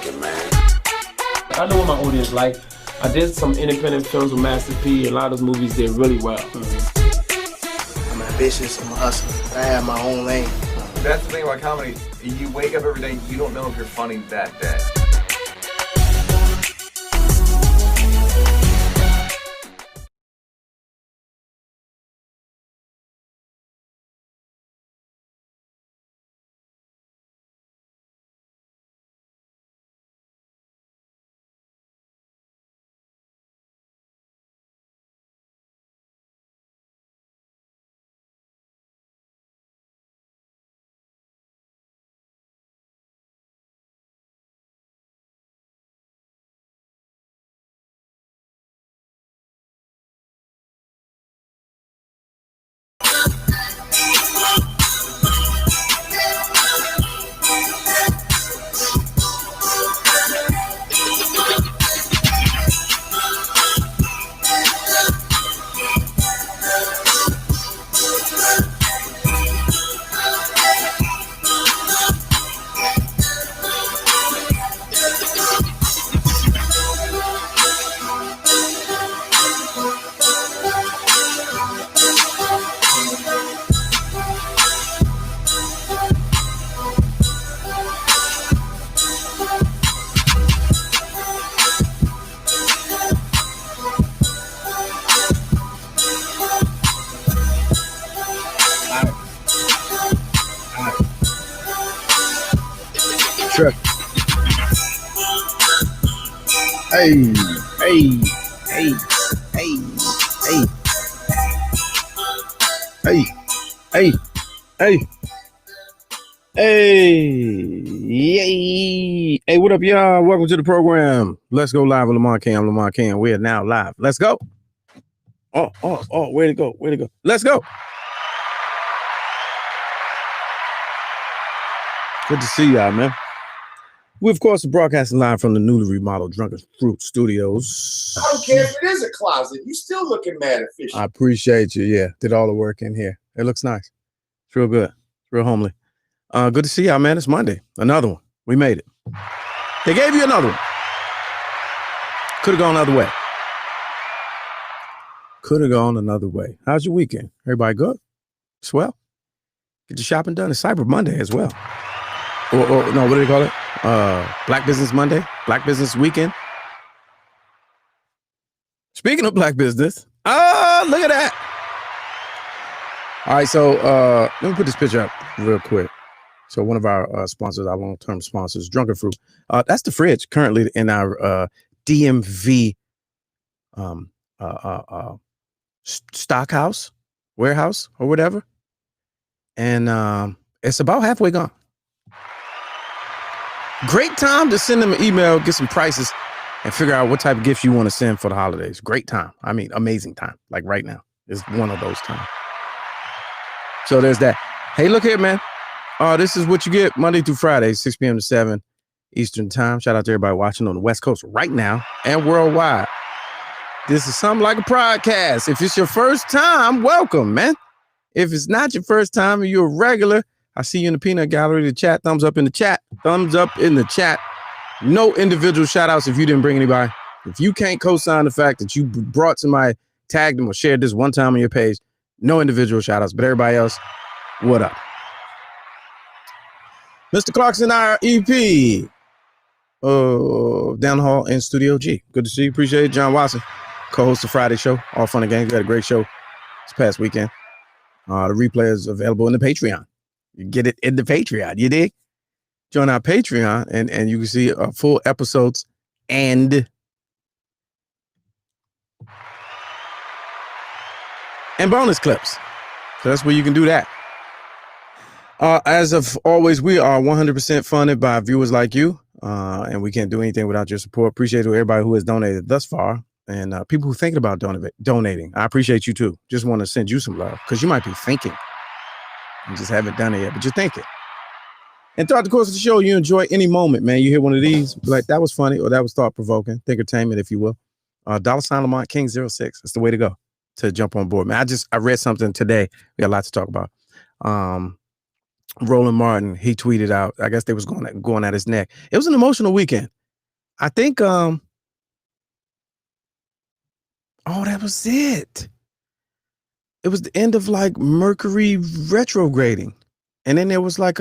working, man. I know what my audience like. I did some independent films with Master P. A lot of those movies did really well. I'm ambitious, I'm a hustler. I have my own lane. That's the thing about comedy. You wake up every day, you don't know if you're funny that day. Truck. Hey, hey, hey, hey, hey, hey, hey, hey, hey, yay. Hey, what up, y'all? Welcome to the program. Let's go live with Lamont King. I'm Lamont King. We are now live. Let's go. Oh, way to go. Way to go. Let's go. Good to see y'all, man. We, of course, are broadcasting live from the newly remodeled Drunken Fruit Studios. I don't care if it is a closet. You still looking mad efficient. I appreciate you. Yeah, did all the work in here. It looks nice. It's real good. It's real homely. Good to see y'all, man. It's Monday. Another one. We made it. They gave you another one. Could have gone another way. Could have gone another way. How's your weekend? Everybody good? Swell? Get your shopping done. It's Cyber Monday as well. Or no, what do they call it? Black Business Monday, Black Business Weekend. Speaking of Black business, look at that. All right, so let me put this picture up real quick. So one of our sponsors, our long-term sponsors, Drunken Fruit. That's the fridge currently in our DMV stock house, warehouse, or whatever. And it's about halfway gone. Great time to send them an email, get some prices, and figure out what type of gifts you want to send for the holidays. Great time. I mean, amazing time. Like right now is one of those times. So there's that. Hey, look here, man. This is what you get Monday through Friday, 6 p.m. to 7 Eastern time. Shout out to everybody watching on the West Coast right now and worldwide. This is something like a podcast. If it's your first time, welcome, man. If it's not your first time and you're a regular, I see you in the peanut gallery. The chat, thumbs up in the chat. Thumbs up in the chat. No individual shout outs if you didn't bring anybody. If you can't co-sign the fact that you brought somebody, tagged them, or shared this one time on your page, no individual shout outs. But everybody else, what up? Mr. Clarkson, our EP. Down the hall in Studio G. Good to see you. Appreciate it. John Watson, co-host of Friday Show. All fun and games. We had a great show this past weekend. The replay is available in the Patreon. You get it in the Patreon. You dig? Join our Patreon and you can see full episodes and bonus clips. So that's where you can do that. As of always, we are 100% funded by viewers like you, and we can't do anything without your support. Appreciate everybody who has donated thus far, and people who are thinking about donating. I appreciate you too. Just want to send you some love because you might be thinking. You just haven't done it yet, but you're thinking. And throughout the course of the show, you enjoy any moment, man. You hear one of these, like that was funny or that was thought-provoking, thinkertainment, if you will. $ Lamont King 06. That's the way to go to jump on board, man. I read something today. We got a lot to talk about. Roland Martin, he tweeted out, I guess they was going at his neck. It was an emotional weekend I think that was it. It was the end of like Mercury retrograding. And then there was like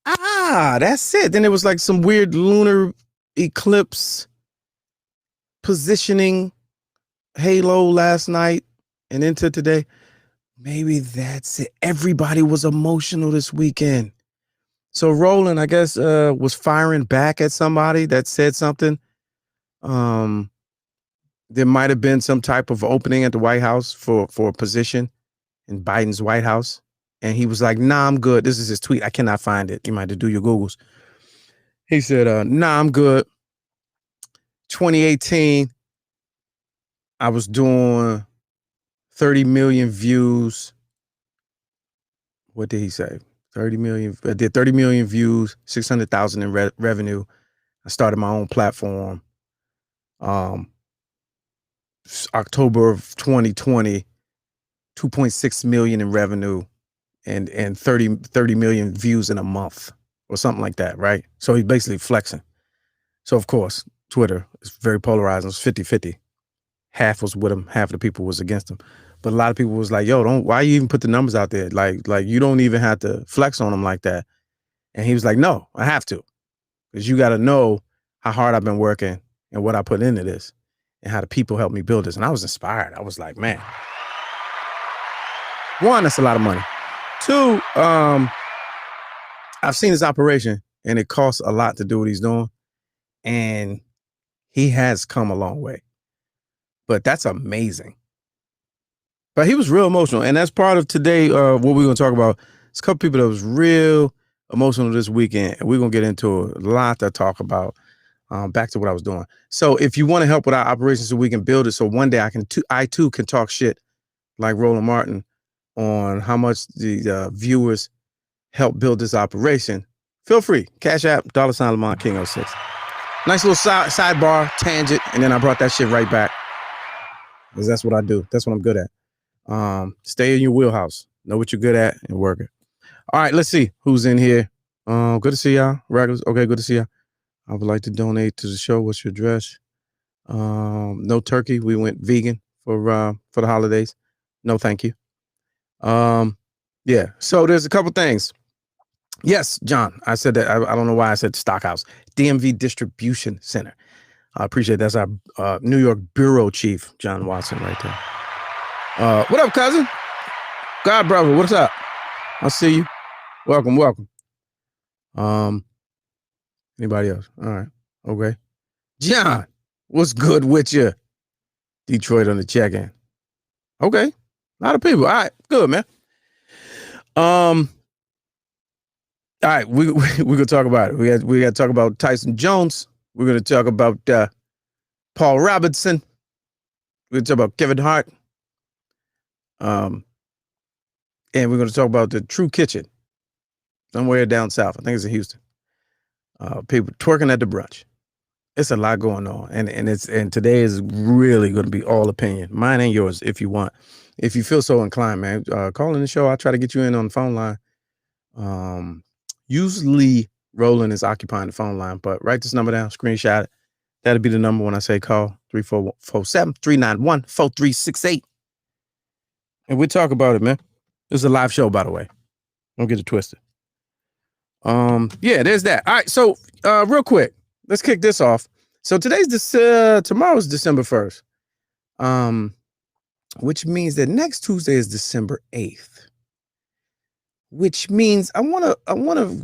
that's it. Then there was like some weird lunar eclipse positioning halo last night and into today. Maybe that's it. Everybody was emotional this weekend. So Roland, I guess, was firing back at somebody that said something. There might have been some type of opening at the White House for a position in Biden's White House. And he was like, nah, I'm good. This is his tweet. I cannot find it. You might have to do your Googles. He said, nah, I'm good. 2018, I was doing 30 million views. What did he say? 30 million. I did 30 million views, 600,000 in revenue. I started my own platform. October of 2020, 2.6 million in revenue and 30 million views in a month or something like that, right? So he's basically flexing. So of course, Twitter is very polarizing. It was 50-50. Half was with him, half of the people was against him. But a lot of people was like, yo, why you even put the numbers out there? Like you don't even have to flex on them like that. And he was like, no, I have to. Because you got to know how hard I've been working and what I put into this and how the people helped me build this. And I was inspired. I was like, man, one, that's a lot of money. Two, I've seen his operation and it costs a lot to do what he's doing. And he has come a long way. But that's amazing. But he was real emotional. And that's part of today, what we're going to talk about. It's a couple people that was real emotional this weekend. And we're going to get into a lot to talk about. Back to what I was doing. So if you want to help with our operations so we can build it, so one day I too can talk shit like Roland Martin on how much the viewers help build this operation, feel free. Cash App, $ Lamont King 06. Nice little sidebar, tangent, and then I brought that shit right back. Because that's what I do. That's what I'm good at. Stay in your wheelhouse. Know what you're good at and work it. All right, let's see who's in here. Good to see y'all. Regulars. Okay, good to see y'all. I would like to donate to the show. What's your address? No turkey. We went vegan for the holidays. No, thank you. Yeah. So there's a couple things. Yes, John. I said that. I don't know why I said Stockhouse. DMV Distribution Center. I appreciate that. That's our New York Bureau Chief, John Watson, right there. What up, cousin? God, brother, what's up? I'll see you. Welcome. Anybody else? All right. Okay. John, what's good with you? Detroit on the check-in. Okay. A lot of people. All right. Good, man. All right. We're going to talk about it. We got to talk about Tyson Jones. We're going to talk about Paul Robertson. We're going to talk about Kevin Hart. And we're going to talk about the True Kitchen somewhere down south. I think it's in Houston. People twerking at the brunch. It's a lot going on, and today is really going to be all opinion, mine and yours, if you want. If you feel so inclined, man, call in the show. I'll try to get you in on the phone line. Usually Roland is occupying the phone line, but write this number down, screenshot it. That'll be the number when I say call, 3447-391-4368. And we'll talk about it, man. This is a live show, by the way. Don't get it twisted. Yeah, there's that. All right, so real quick, let's kick this off. So tomorrow's December 1st. Which means that next Tuesday is December 8th. Which means I want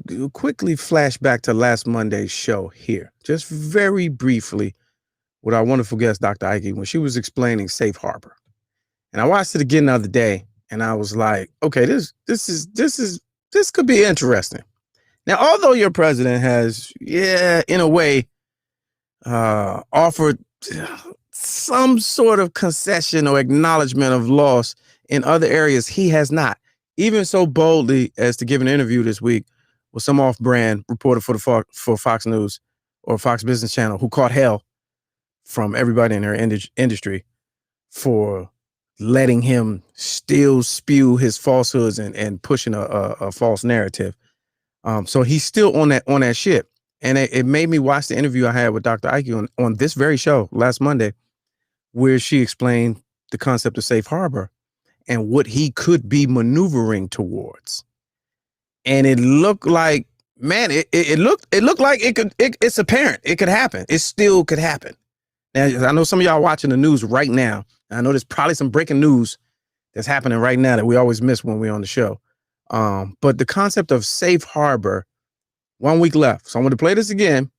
to quickly flash back to last Monday's show here, just very briefly, with our wonderful guest, Dr. Ike, when she was explaining Safe Harbor. And I watched it again the other day, and I was like, okay, this could be interesting. Now, although your president has, in a way, offered some sort of concession or acknowledgement of loss in other areas, he has not. Even so boldly as to give an interview this week with some off-brand reporter for Fox News or Fox Business Channel who caught hell from everybody in her industry for letting him still spew his falsehoods and pushing a false narrative. So he's still on that shit. And it made me watch the interview I had with Dr. Ike on this very show last Monday, where she explained the concept of safe harbor and what he could be maneuvering towards. And it looked like, man, it looked like it's apparent. It could happen. It still could happen. Now, I know some of y'all watching the news right now. I know there's probably some breaking news that's happening right now that we always miss when we're on the show. But the concept of safe harbor, 1 week left. So I'm going to play this again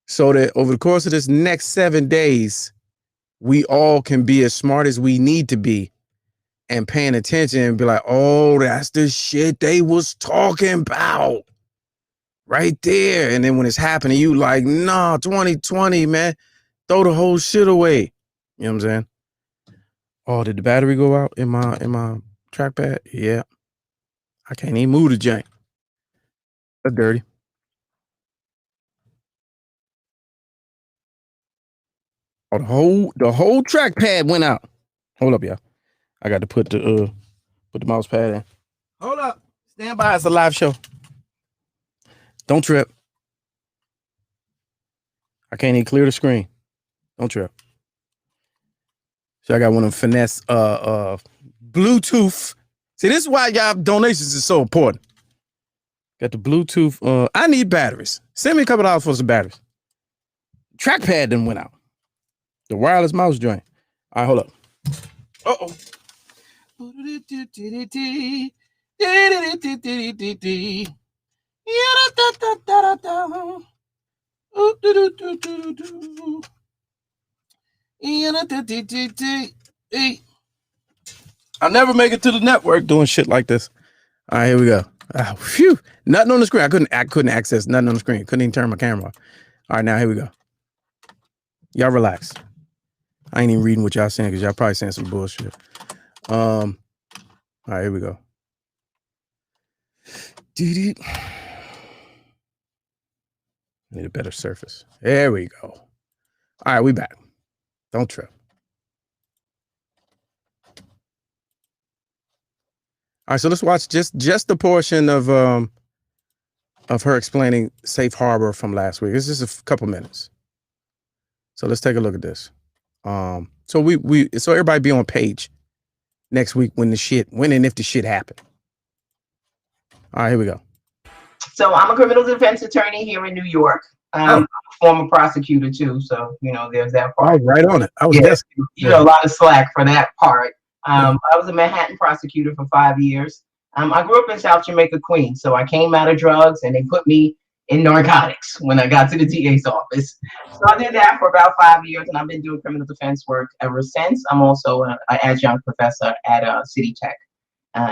so that over the course of this next 7 days, we all can be as smart as we need to be and paying attention and be like, oh, that's the shit they was talking about right there. And then when it's happening, you like, nah, 2020, man, throw the whole shit away. You know what I'm saying? Oh, did the battery go out in my trackpad? Yeah. I can't even move the jank. That's dirty. Oh, the whole trackpad went out. Hold up, y'all. I got to put the mouse pad in. Hold up. Stand by. It's a live show. Don't trip. I can't even clear the screen. Don't trip. So I got one of them finesse Bluetooth. See, this is why y'all donations is so important. Got the Bluetooth. I need batteries. Send me a couple $1 for some batteries. Trackpad then went out. The wireless mouse joint. All right, hold up. Uh-oh. I never make it to the network doing shit like this. All right, here we go. Phew. Nothing on the screen. I couldn't access nothing on the screen. Couldn't even turn my camera off. All right, now here we go. Y'all relax. I ain't even reading what y'all saying because y'all probably saying some bullshit. All right, here we go. Need a better surface. There we go. All right, we back. Don't trip. All right, so let's watch just the portion of her explaining safe harbor from last week. It's just a couple minutes. So let's take a look at this. So so everybody be on page next week when and if the shit happened. All right, here we go. So I'm a criminal defense attorney here in New York. I'm a former prosecutor too, so there's that part. Oh, right on it. I was a lot of slack for that part. I was a Manhattan prosecutor for 5 years. I grew up in South Jamaica, Queens, so I came out of drugs and they put me in narcotics when I got to the DA's office. So I did that for about 5 years, and I've been doing criminal defense work ever since. I'm also an adjunct professor at City Tech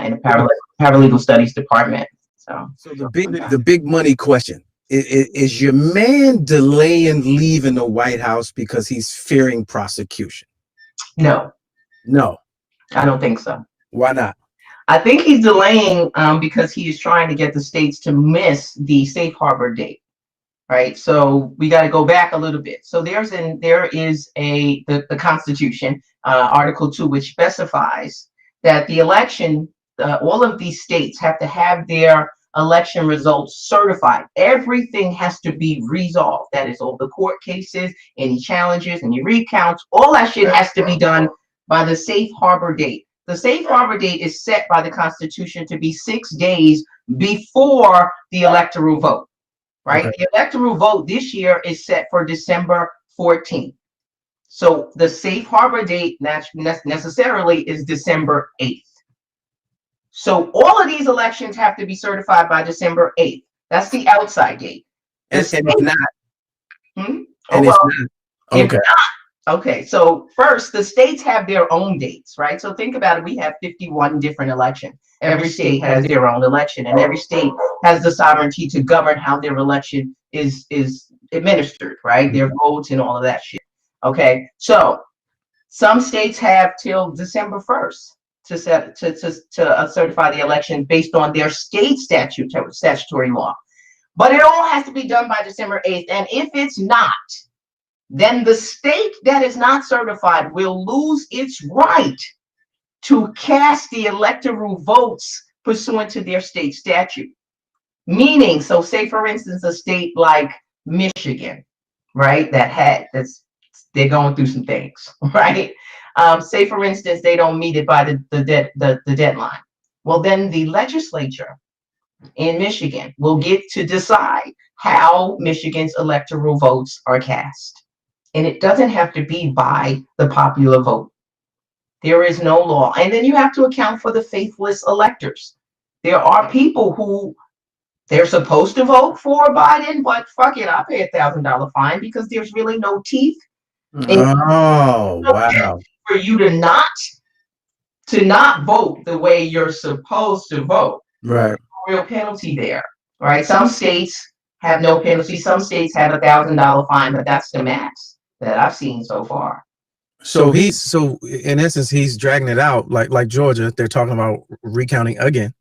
in the paralegal studies department. So the big money question is your man delaying leaving the White House because he's fearing prosecution? No, I don't think so. Why not? I think he's delaying because he is trying to get the states to miss the safe harbor date, right? So we got to go back a little bit. So there is the Constitution, Article 2, which specifies that the election, all of these states have to have their election results certified. Everything has to be resolved. That is all the court cases, any challenges, any recounts, all that shit has to be done by the safe harbor date. The safe harbor date is set by the Constitution to be 6 days before the electoral vote, right? Okay. The electoral vote this year is set for December 14th. So the safe harbor date necessarily is December 8th. So all of these elections have to be certified by December 8th. That's the outside date. And it's not. Okay. Okay, so first, the states have their own dates, right? So think about it. We have 51 different elections. Every state has their own election, and every state has the sovereignty to govern how their election is administered, right? Their votes and all of that shit. Okay, so some states have till December 1st to certify the election based on their state statutory law. But it all has to be done by December 8th, and if it's not, then the state that is not certified will lose its right to cast the electoral votes pursuant to their state statute. Meaning, so say for instance, a state like Michigan, right? They're going through some things, right? Say for instance, they don't meet it by the deadline. Well, then the legislature in Michigan will get to decide how Michigan's electoral votes are cast. And it doesn't have to be by the popular vote. There is no law. And then you have to account for the faithless electors. There are people who they're supposed to vote for Biden, but fuck it, I'll pay $1,000 fine because there's really no teeth. Oh, wow. For you to not vote the way you're supposed to vote. Right. Real penalty there. Right. Some states have no penalty. Some states have $1,000 fine, but that's the max that I've seen so far. So in essence, he's dragging it out like Georgia. They're talking about recounting again.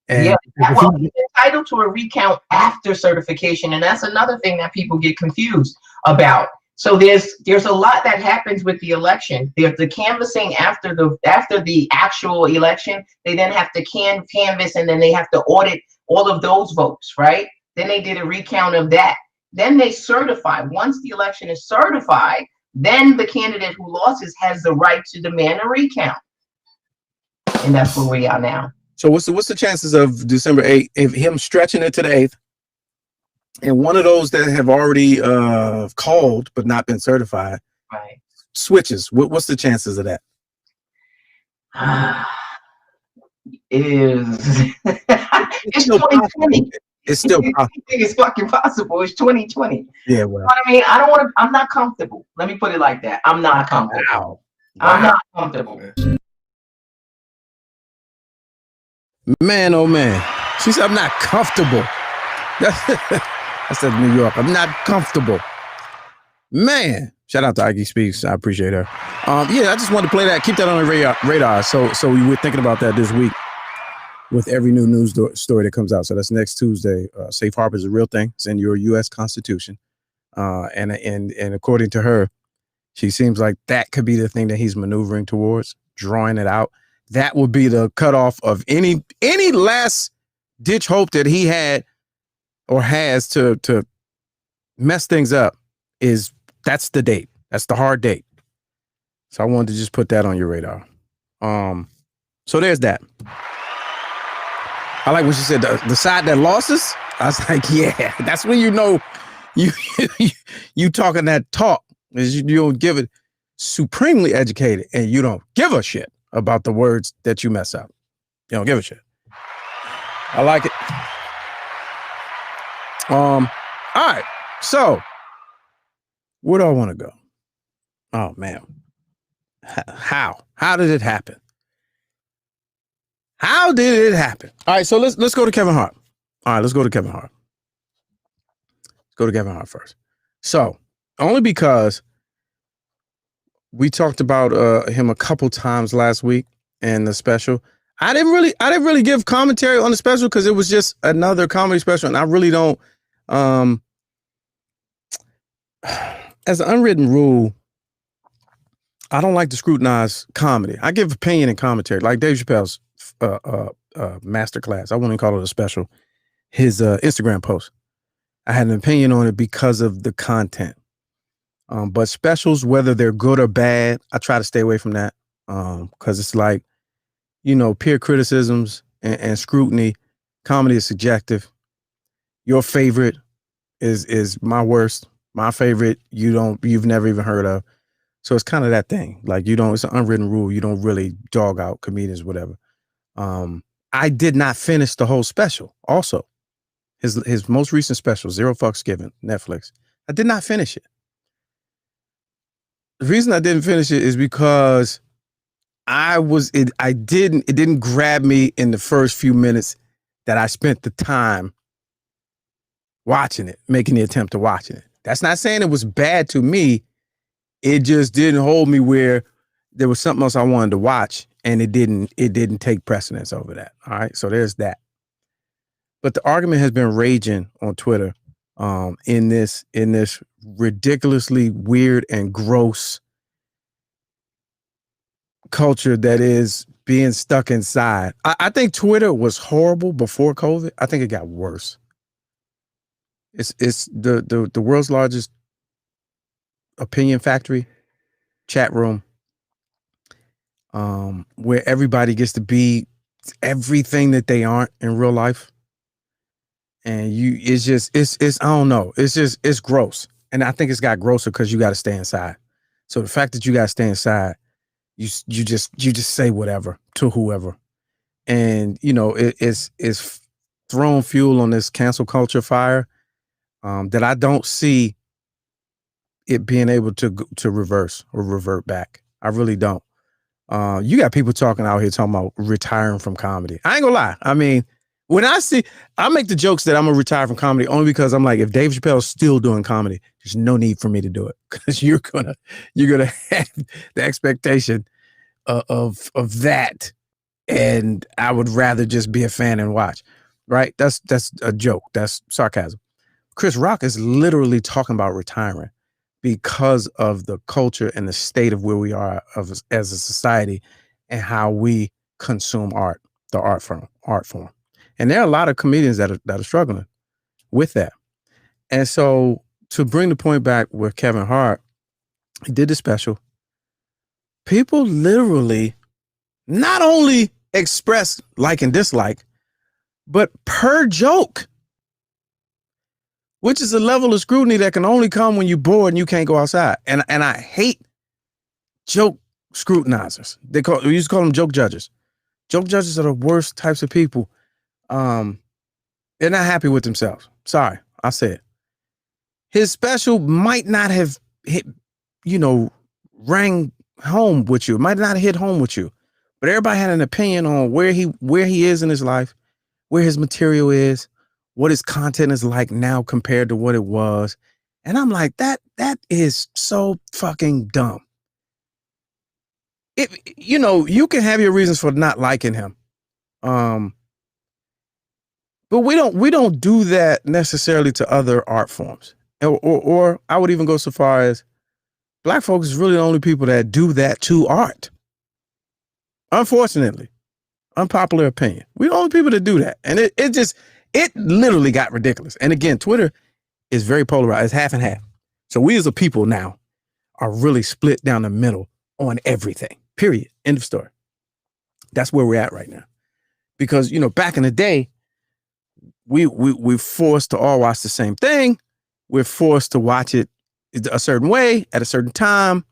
And yeah, well, he's entitled to a recount after certification, and that's another thing that people get confused about. So there's a lot that happens with the election. There's the canvassing after the actual election. They then have to canvass, and then they have to audit all of those votes, right? Then they did a recount of that. Then they certify. Once the election is certified, then the candidate who loses has the right to demand a recount. And that's where we are now. So what's the chances of December 8th, if him stretching it to the 8th, and one of those that have already called but not been certified, right, switches? What's the chances of that? It's 2020. It's still possible. It's fucking possible. It's 2020. Yeah, well. You know what I mean? I'm not comfortable. Let me put it like that. I'm not comfortable. Wow. I'm not comfortable. Man, oh man. She said, I'm not comfortable. I said New York. I'm not comfortable. Man. Shout out to Ike Speaks. I appreciate her. Yeah, I just wanted to play that. Keep that on the radar. So we were thinking about that this week with every new news story that comes out. So that's next Tuesday. Safe harbor is a real thing. It's in your U.S. Constitution. And according to her, she seems like that could be the thing that he's maneuvering towards, drawing it out. That would be the cutoff of any last ditch hope that he had or has to mess things up. That's the date. That's the hard date. So I wanted to just put that on your radar. So there's that. I like when she said the side that losses. I was like, yeah, that's when you know you talking that talk. Is you don't give it supremely educated and you don't give a shit about the words that you mess up. You don't give a shit. I like it. All right. So where do I want to go? Oh man. How did it happen? How did it happen? All right, so let's go to Kevin Hart. All right, let's go to Kevin Hart. Let's go to Kevin Hart first. So only because we talked about him a couple times last week in the special. I didn't really give commentary on the special because it was just another comedy special, and I really don't. As an unwritten rule, I don't like to scrutinize comedy. I give opinion and commentary, like Dave Chappelle's masterclass. I wouldn't call it a special. His Instagram post. I had an opinion on it because of the content. But specials, whether they're good or bad, I try to stay away from that. Because it's like, peer criticisms and scrutiny. Comedy is subjective. Your favorite is my worst. My favorite, you've never even heard of. So it's kind of that thing. Like, it's an unwritten rule. You don't really dog out comedians, whatever. I did not finish the whole special. Also, his most recent special, Zero Fucks Given, Netflix. I did not finish it. The reason I didn't finish it is because it didn't grab me in the first few minutes that I spent the time watching it, making the attempt to watching it. That's not saying it was bad to me. It just didn't hold me where there was something else I wanted to watch, and it didn't take precedence over that. All right, so there's that. But the argument has been raging on Twitter in this ridiculously weird and gross culture that is being stuck inside. I think Twitter was horrible before COVID. I think it got worse It's the world's largest opinion factory, chat room, where everybody gets to be everything that they aren't in real life. And it's I don't know. It's gross. And I think it's got grosser because you got to stay inside. So the fact that you got to stay inside, you just say whatever to whoever. And, it's thrown fuel on this cancel culture fire that I don't see it being able to reverse or revert back. I really don't. You got people talking out here talking about retiring from comedy. I ain't gonna lie. I mean, when I make the jokes that I'm gonna retire from comedy only because I'm like, if Dave Chappelle's still doing comedy, there's no need for me to do it because you're gonna have the expectation of that, and I would rather just be a fan and watch. Right? That's a joke. That's sarcasm. Chris Rock is literally talking about retiring because of the culture and the state of where we are as a society and how we consume art, the art form. And there are a lot of comedians that are struggling with that. And so to bring the point back with Kevin Hart, he did the special. People literally not only express like and dislike, but per joke, which is a level of scrutiny that can only come when you're bored and you can't go outside. And I hate joke scrutinizers. We used to call them joke judges. Joke judges are the worst types of people. They're not happy with themselves. Sorry, I said. His special might not have rang home with you. It might not have hit home with you. But everybody had an opinion on where he is in his life, where his material is, what his content is like now compared to what it was. And I'm like, that is so fucking dumb. You can have your reasons for not liking him. But we don't do that necessarily to other art forms. Or I would even go so far as Black folks is really the only people that do that to art. Unfortunately, unpopular opinion. We're the only people that do that. And it literally got ridiculous. And again, Twitter is very polarized. It's half and half. So we as a people now are really split down the middle on everything. Period. End of story. That's where we're at right now. Because, back in the day, we're forced to all watch the same thing. We're forced to watch it a certain way at a certain time.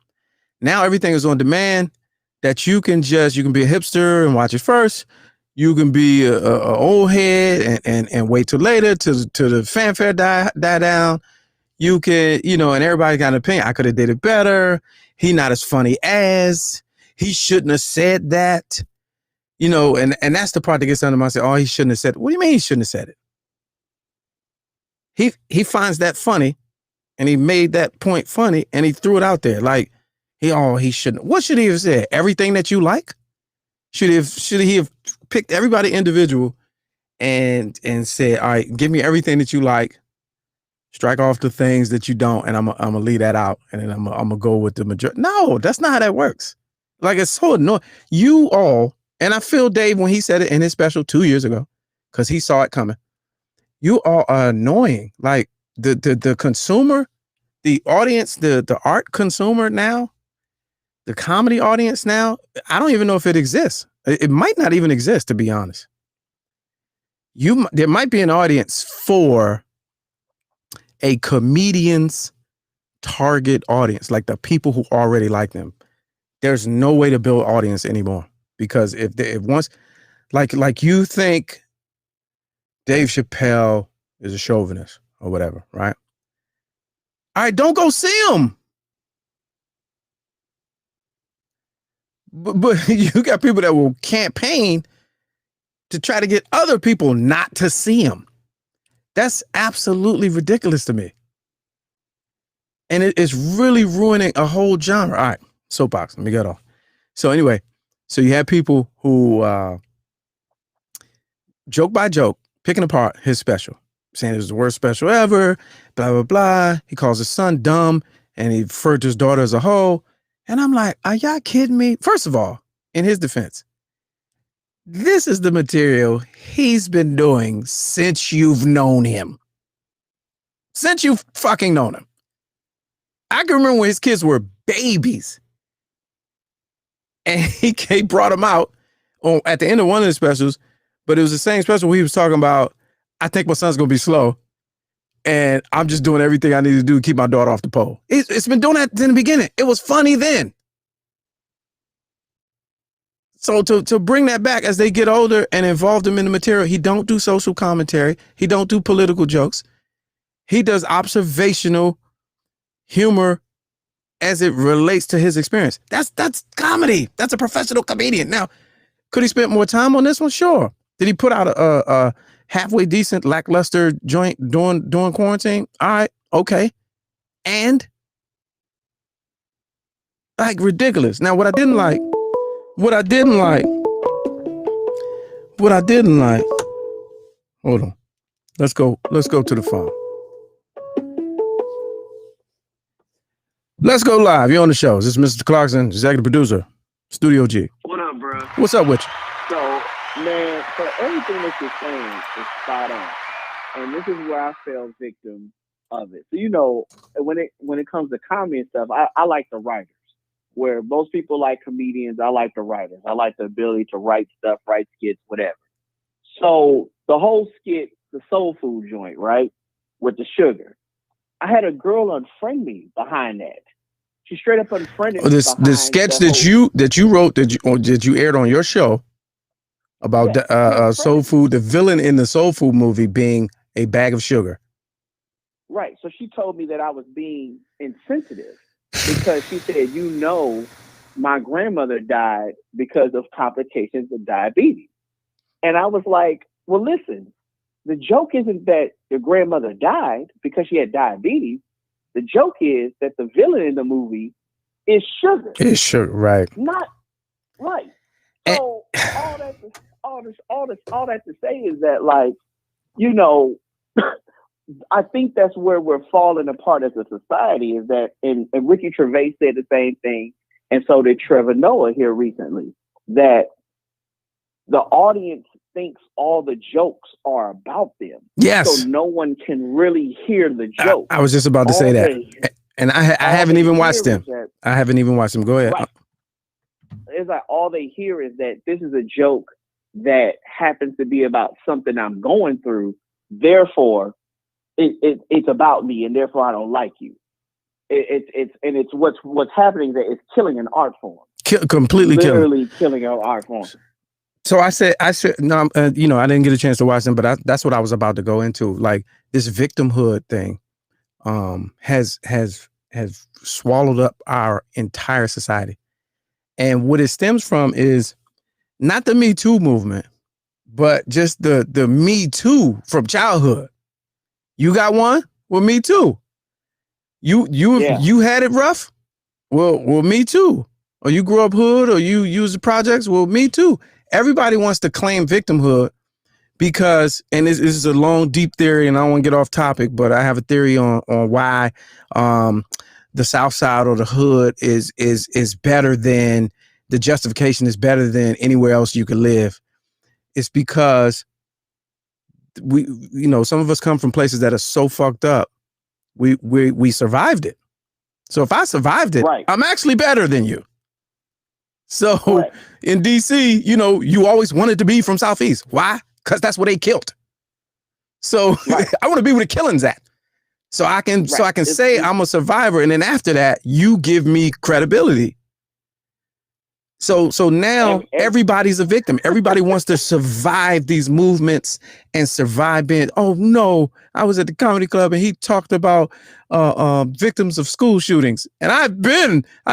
Now everything is on demand that you can be a hipster and watch it first. You can be a old head and wait till later to the fanfare die down. You can, and everybody got an opinion. I could have did it better. He not as funny as. He shouldn't have said that. And that's the part that gets under my say, oh, he shouldn't have said it. What do you mean he shouldn't have said it? He finds that funny, and he made that point funny, and he threw it out there. Like, he shouldn't. What should he have said? Everything that you like? Should he have picked everybody individual and said, all right, give me everything that you like, strike off the things that you don't, and I'm gonna leave that out, and then I'm gonna go with the majority. No, that's not how that works. Like, it's so annoying. You all, and I feel Dave when he said it in his special 2 years ago, because he saw it coming. You all are annoying. Like the consumer, the audience, the art consumer now, the comedy audience now, I don't even know if it exists. It might not even exist, to be honest. There might be an audience for a comedian's target audience, like the people who already like them. There's no way to build audience anymore, because if once, like you think Dave Chappelle is a chauvinist or whatever, right? All right, don't go see him. But you got people that will campaign to try to get other people not to see him. That's absolutely ridiculous to me. And it's really ruining a whole genre. All right, soapbox, let me get off. So anyway, so you have people who joke by joke, picking apart his special, saying it was the worst special ever, blah, blah, blah. He calls his son dumb, and he referred to his daughter as a hoe. And I'm like, are y'all kidding me? First of all, in his defense, this is the material he's been doing since you've known him. since you fucking known him. I can remember when his kids were babies. And he brought them out at the end of one of the specials, but it was the same special where he was talking about, I think my son's going to be slow, and I'm just doing everything I need to do to keep my daughter off the pole. It's been doing that in the beginning. It was funny then. So to bring that back as they get older and involve them in the material, he don't do social commentary. He don't do political jokes. He does observational humor as it relates to his experience. That's comedy. That's a professional comedian. Now, could he spend more time on this one? Sure. Did he put out a halfway decent, lackluster joint during quarantine? All right, okay. And like ridiculous. Now, what I didn't like. Hold on. Let's go to the phone. Let's go live. You're on the show. This is Mr. Clarkson, executive producer, Studio G. What up, bro? What's up with you? So, man, for everything that you're saying is spot on. And this is where I fell victim of it. So, you know, when it comes to comedy and stuff, I like the writers. Where most people like comedians, I like the writers. I like the ability to write stuff, write skits, whatever. So the whole skit, the soul food joint, right, with the sugar, I had a girl unfriend me behind that. She straight up unfriended me. The sketch that you wrote that you aired on your show about soul food, the villain in the soul food movie being a bag of sugar. Right. So she told me that I was being insensitive because she said, you know, my grandmother died because of complications of diabetes. And I was like, well, listen, the joke isn't that your grandmother died because she had diabetes. The joke is that the villain in the movie is sugar. It's sugar, right? Not right. So all that to say is that, like, you know, I think that's where we're falling apart as a society. Is that, and Ricky Gervais said the same thing, and so did Trevor Noah here recently. That the audience thinks all the jokes are about them. Yes. So no one can really hear the joke. I was just about to say that. And I haven't even watched them. I haven't even watched them. Go ahead. Right. It's like all they hear is that this is a joke that happens to be about something I'm going through. Therefore, it's about me, and therefore I don't like you. It's what's happening that it's killing an art form. Completely literally killing an art form. So I said, no, you know, I didn't get a chance to watch them, but that's what I was about to go into. Like, this victimhood thing, has swallowed up our entire society, and what it stems from is not the Me Too movement, but just the Me Too from childhood. You got one? Well, me too. You had it rough? Well, me too. Or you grew up hood, or you use the projects? Well, me too. Everybody wants to claim victimhood because, and this is a long, deep theory, and I don't want to get off topic, but I have a theory on why the South Side or the hood is better than, the justification is better than anywhere else you could live. It's because we, you know, some of us come from places that are so fucked up. We survived it. So if I survived it, right, I'm actually better than you. So right, in DC, you know, you always wanted to be from Southeast. Why? Because that's where they killed. So right, I want to be where the killing's at. So I can say I'm a survivor, and then after that, you give me credibility. So now everybody's a victim. Everybody wants to survive these movements and survive being, oh no, I was at the comedy club and he talked about victims of school shootings. And I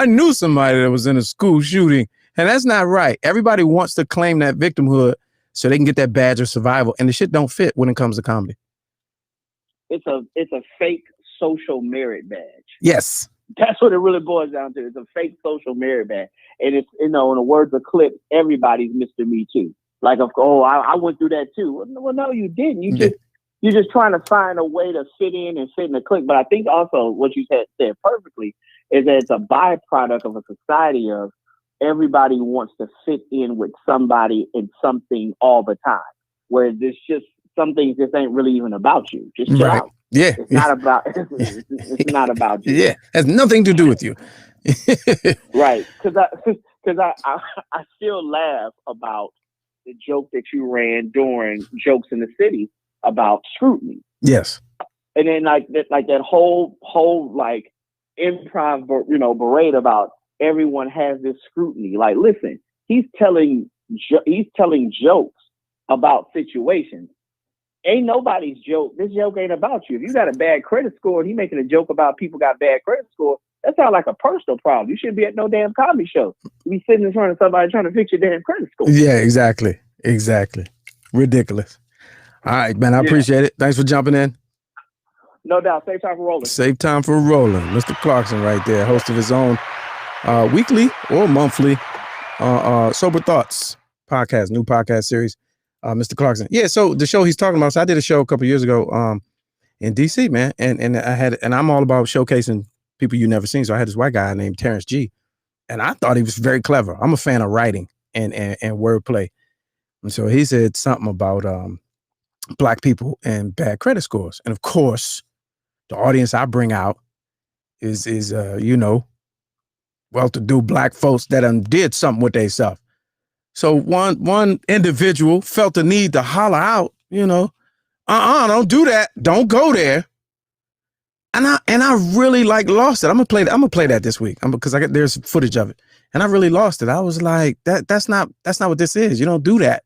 knew somebody that was in a school shooting, and that's not right. Everybody wants to claim that victimhood so they can get that badge of survival, and the shit don't fit when it comes to comedy. It's a fake social merit badge. Yes. That's what it really boils down to. It's a fake social merit badge. And it's, you know, in the words of Clip, everybody's Mr. Me Too. Like, I went through that too. Well, no, you didn't. You're just trying to find a way to fit in and fit in the clique. But I think also what you said perfectly is that it's a byproduct of a society of everybody wants to fit in with somebody and something all the time. Where there's just some things just ain't really even about you. Just chill out. Yeah. It's not about. It's not about you. Yeah. Has nothing to do with you. Right? Because I still laugh about the joke that you ran during Jokes in the City about scrutiny. Yes. And then that whole like improv, berate about everyone has this scrutiny. Like, listen, he's telling jokes about situations. Ain't nobody's joke. This joke ain't about you. If you got a bad credit score and he making a joke about people got bad credit score, that sounds like a personal problem. You shouldn't be at no damn comedy show. You be sitting in front of somebody trying to fix your damn credit score. Yeah, exactly. Ridiculous. All right, man. I appreciate it. Thanks for jumping in. No doubt. Save time for rolling. Save time for rolling. Mr. Clarkson right there, host of his own weekly or monthly Sober Thoughts podcast, new podcast series. Mr. Clarkson. Yeah, so the show he's talking about, so I did a show a couple years ago in DC, man. And I'm all about showcasing people you never seen. So I had this white guy named Terrence G. And I thought he was very clever. I'm a fan of writing and wordplay. And so he said something about Black people and bad credit scores. And of course, the audience I bring out is well-to-do Black folks that did something with themselves. So one individual felt the need to holler out, don't do that. Don't go there. And I really lost it. I'm gonna play that this week. Because there's footage of it. And I really lost it. I was like, that's not what this is. You don't do that.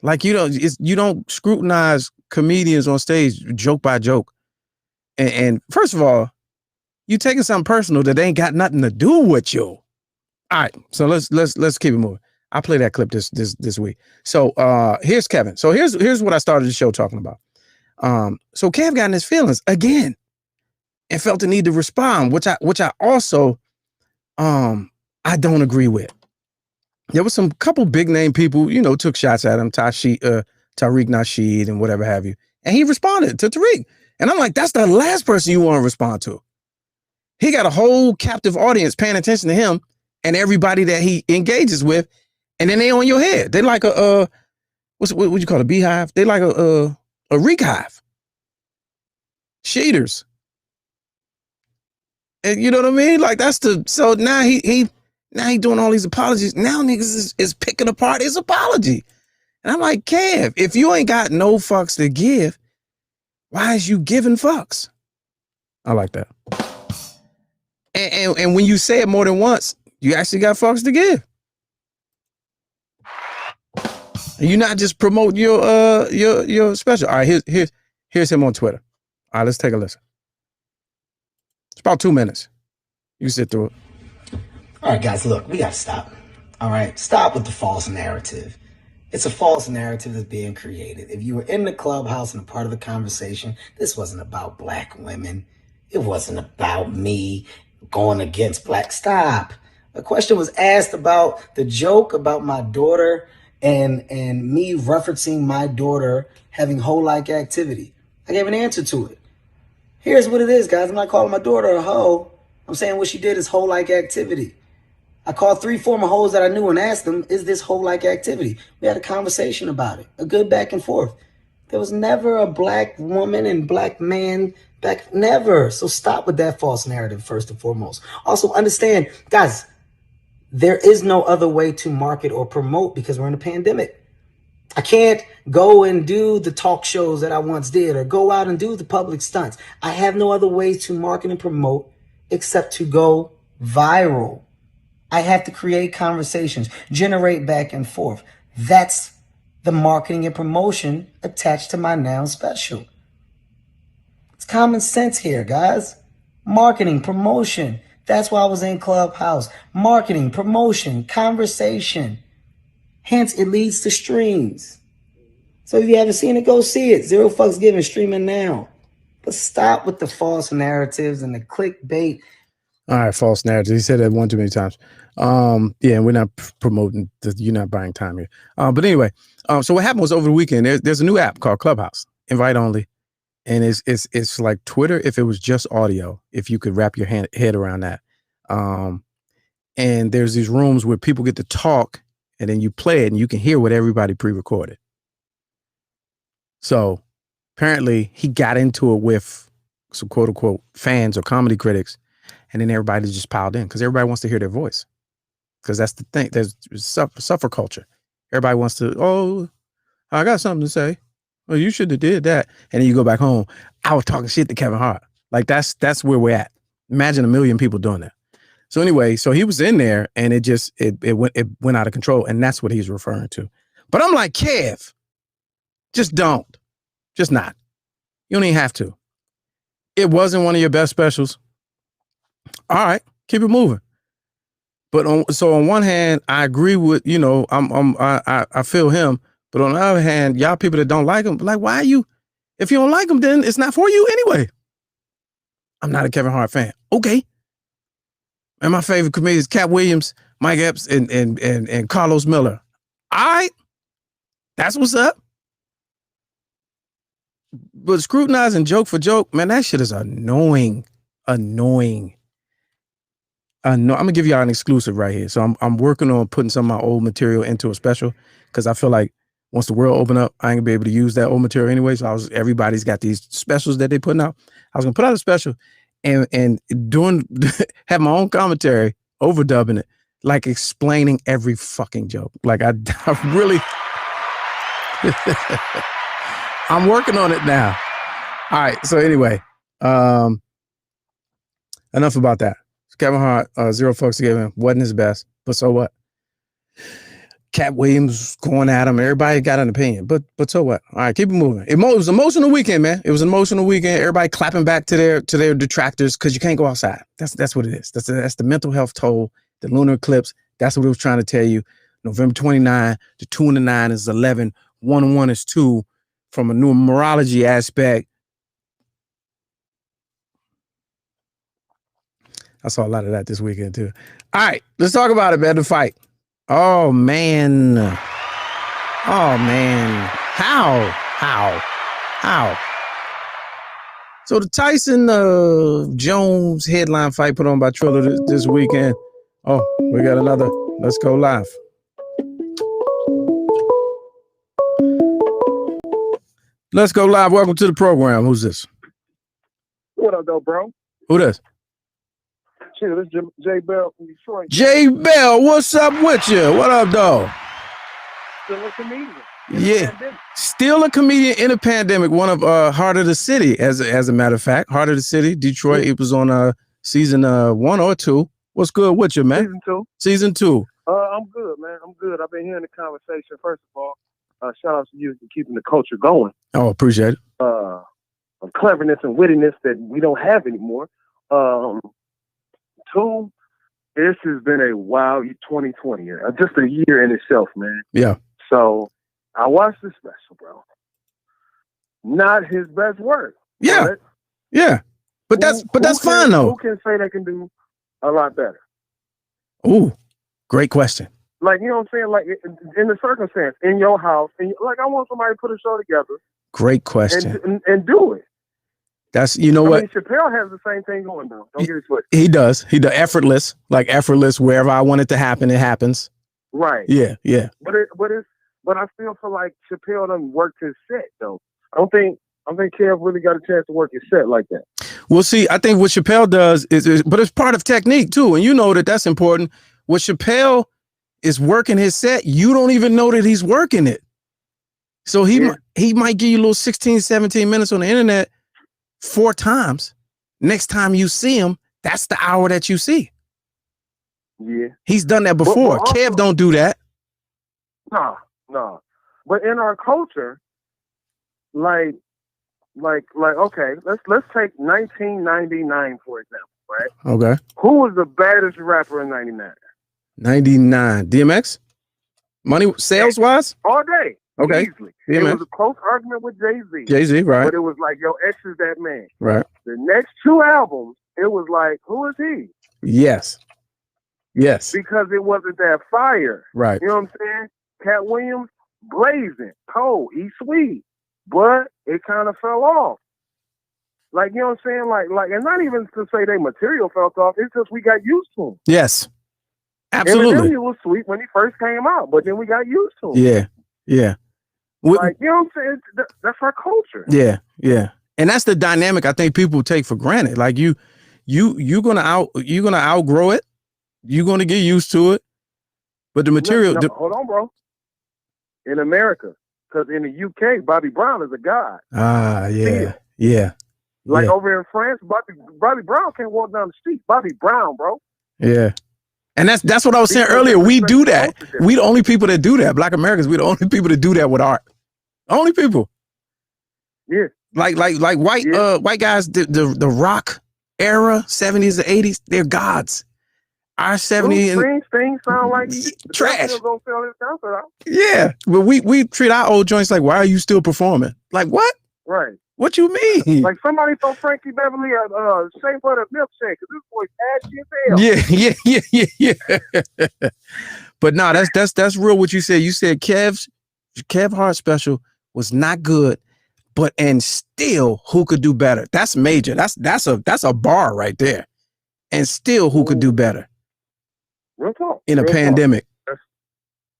Like, you don't scrutinize comedians on stage joke by joke. And first of all, you taking something personal that ain't got nothing to do with you. All right, so let's keep it moving. I'll play that clip this week. So here's Kevin. So here's what I started the show talking about. So Kev got in his feelings again and felt the need to respond, which I also I don't agree with. There was some couple big name people, took shots at him, Tariq Nasheed and whatever have you. And he responded to Tariq. And I'm like, that's the last person you want to respond to. He got a whole captive audience paying attention to him and everybody that he engages with. And then they on your head. They like what you call it, a beehive? They like a reek hive. Cheaters. And you know what I mean? Like so now he doing all these apologies. Now niggas is picking apart his apology. And I'm like, Kev, if you ain't got no fucks to give, why is you giving fucks? I like that. And when you say it more than once, you actually got fucks to give. And you're not just promoting your special. All right, here's him on Twitter. All right, let's take a listen. It's about 2 minutes. You sit through it. All right, guys, look, we got to stop. All right, stop with the false narrative. It's a false narrative that's being created. If you were in the clubhouse and a part of the conversation, this wasn't about Black women. It wasn't about me going against Black. Stop. A question was asked about the joke about my daughter and me referencing my daughter having hoe-like activity. I gave an answer to it. Here's what it is, guys. I'm not calling my daughter a hoe. I'm saying what she did is hoe-like activity. I called 3 former hoes that I knew and asked them, is this hoe-like activity? We had a conversation about it, a good back and forth. There was never a Black woman and Black man back, never. So stop with that false narrative, first and foremost. Also understand, guys, there is no other way to market or promote because we're in a pandemic. I can't go and do the talk shows that I once did or go out and do the public stunts. I have no other ways to market and promote except to go viral. I have to create conversations, generate back and forth. That's the marketing and promotion attached to my now special. It's common sense here, guys. Marketing, promotion. That's why I was in Clubhouse. Marketing, promotion, conversation. Hence, it leads to streams. So if you haven't seen it, go see it. Zero fucks given, streaming now. But stop with the false narratives and the clickbait. All right, false narrative. He said that one too many times. Yeah, and we're not promoting. You're not buying time here. But anyway, so what happened was over the weekend. There's a new app called Clubhouse, invite only, and it's like Twitter if it was just audio. If you could wrap your head around that. And there's these rooms where people get to talk, and then you play it, and you can hear what everybody pre-recorded. So apparently he got into it with some quote unquote fans or comedy critics, and then everybody just piled in because everybody wants to hear their voice. Because that's the thing. There's suffer culture. Everybody wants to, oh, I got something to say. Well, you should have did that. And then you go back home. I was talking shit to Kevin Hart. Like that's where we're at. Imagine 1 million people doing that. So anyway, so he was in there and it went out of control. And that's what he's referring to. But I'm like, Kev, just don't. Just not. You don't even have to. It wasn't one of your best specials. All right, keep it moving. But on one hand, I agree with, I feel him. But on the other hand, y'all people that don't like him, like, why are you, if you don't like him, then it's not for you anyway. I'm not a Kevin Hart fan. Okay. And my favorite comedians, Cat Williams, Mike Epps, and Carlos Miller. All right. That's what's up. But scrutinizing joke for joke, man, that shit is annoying. I'm gonna give y'all an exclusive right here. So I'm working on putting some of my old material into a special because I feel like once the world open up, I ain't gonna be able to use that old material anyway. So everybody's got these specials that they putting out. I was gonna put out a special and have my own commentary, overdubbing it, like explaining every fucking joke. Like I really I'm working on it now. All right. So anyway, enough about that. Kevin Hart, zero fucks to give him. Wasn't his best, but so what? Cat Williams going at him. Everybody got an opinion, but so what? All right, keep it moving. It was an emotional weekend, man. It was an emotional weekend. Everybody clapping back to their detractors because you can't go outside. That's what it is. That's the mental health toll. The lunar eclipse. That's what it was trying to tell you. November 29, the 2 and the 9 is 11. 1 and 1 is 2. From a numerology aspect, I saw a lot of that this weekend too. All right, let's talk about it, man. The fight. Oh man. How? So the Tyson Jones headline fight put on by Triller this weekend. Oh, we got another. Let's go live. Let's go live. Welcome to the program. Who's this? What up, though, bro? Who this? Shit, this is Jay Bell from Detroit. Jay Bell, what's up with you? What up, though? Still a comedian. Yeah, still a comedian in a pandemic. One of Heart of the City, as a matter of fact. Heart of the City, Detroit. It was on season 1 or 2. What's good with you, man? Season 2. Season 2. I'm good, man. I'm good. I've been hearing the conversation. First of all, shout out to you for keeping the culture going. Oh, appreciate it. Of cleverness and wittiness that we don't have anymore. 2, this has been a wild 2020. Just a year in itself, man. Yeah. So I watched the special, bro. Not his best work. Yeah. But yeah. But that's fine though. Who can say they can do a lot better? Ooh, great question. Like, you know what I'm saying? Like, in the circumstance, in your house, like, I want somebody to put a show together. Great question. And do it. That's, you know what? I mean, Chappelle has the same thing going though. Don't get it twisted. He does. Effortless. Like effortless. Wherever I want it to happen, it happens. Right. Yeah. But I still feel like Chappelle done worked his set though. I don't think Kev really got a chance to work his set like that. Well, see, I think what Chappelle does is but it's part of technique too, and you know that's important. What Chappelle is working his set, you don't even know that he's working it. So he might give you a little 16, 17 minutes on the internet 4 times. Next time you see him, that's the hour that you see. Yeah. He's done that before. But also, Kev don't do that. No. But in our culture, like, okay, let's take 1999 for example, right? Okay. Who was the baddest rapper in 99? 99. DMX? Money sales wise? All day. Okay. Easily. DMX. It was a close argument with Jay-Z. Jay-Z, right. But it was like, yo, X is that man. Right. The next 2 albums, it was like, who is he? Yes. Because it wasn't that fire. Right. You know what I'm saying? Cat Williams, blazing, cold, he's sweet. But it kind of fell off. Like, you know what I'm saying? Like, and not even to say they material fell off, it's just we got used to him. Yes. Absolutely. Eminem was sweet when he first came out, but then we got used to him. Yeah. Like, you know what I'm saying? That's our culture. Yeah, yeah. And that's the dynamic I think people take for granted. Like you're gonna outgrow it. You're gonna get used to it. But the material. No, hold on, bro. In America, because in the UK, Bobby Brown is a god. Yeah, yeah. Like over in France, Bobby Brown can't walk down the street. Bobby Brown, bro. Yeah. And that's what I was saying earlier. We do that. We the only people that do that. Black Americans, we the only people that do that with art. Only people. Yeah. Like white guys, the rock era, 70s to 80s, they're gods. Our 70s things sound like trash. Don't sell his concert out. Yeah. But we treat our old joints like, why are you still performing? Like what? Right. What you mean? Like somebody told Frankie Beverly Shea Butter milkshake because this boy's ashy as hell. Yeah. But no, that's real what you said. You said Kev Hart special was not good, and still who could do better? That's major. That's a bar right there. And still who could do better? Real talk. In a pandemic.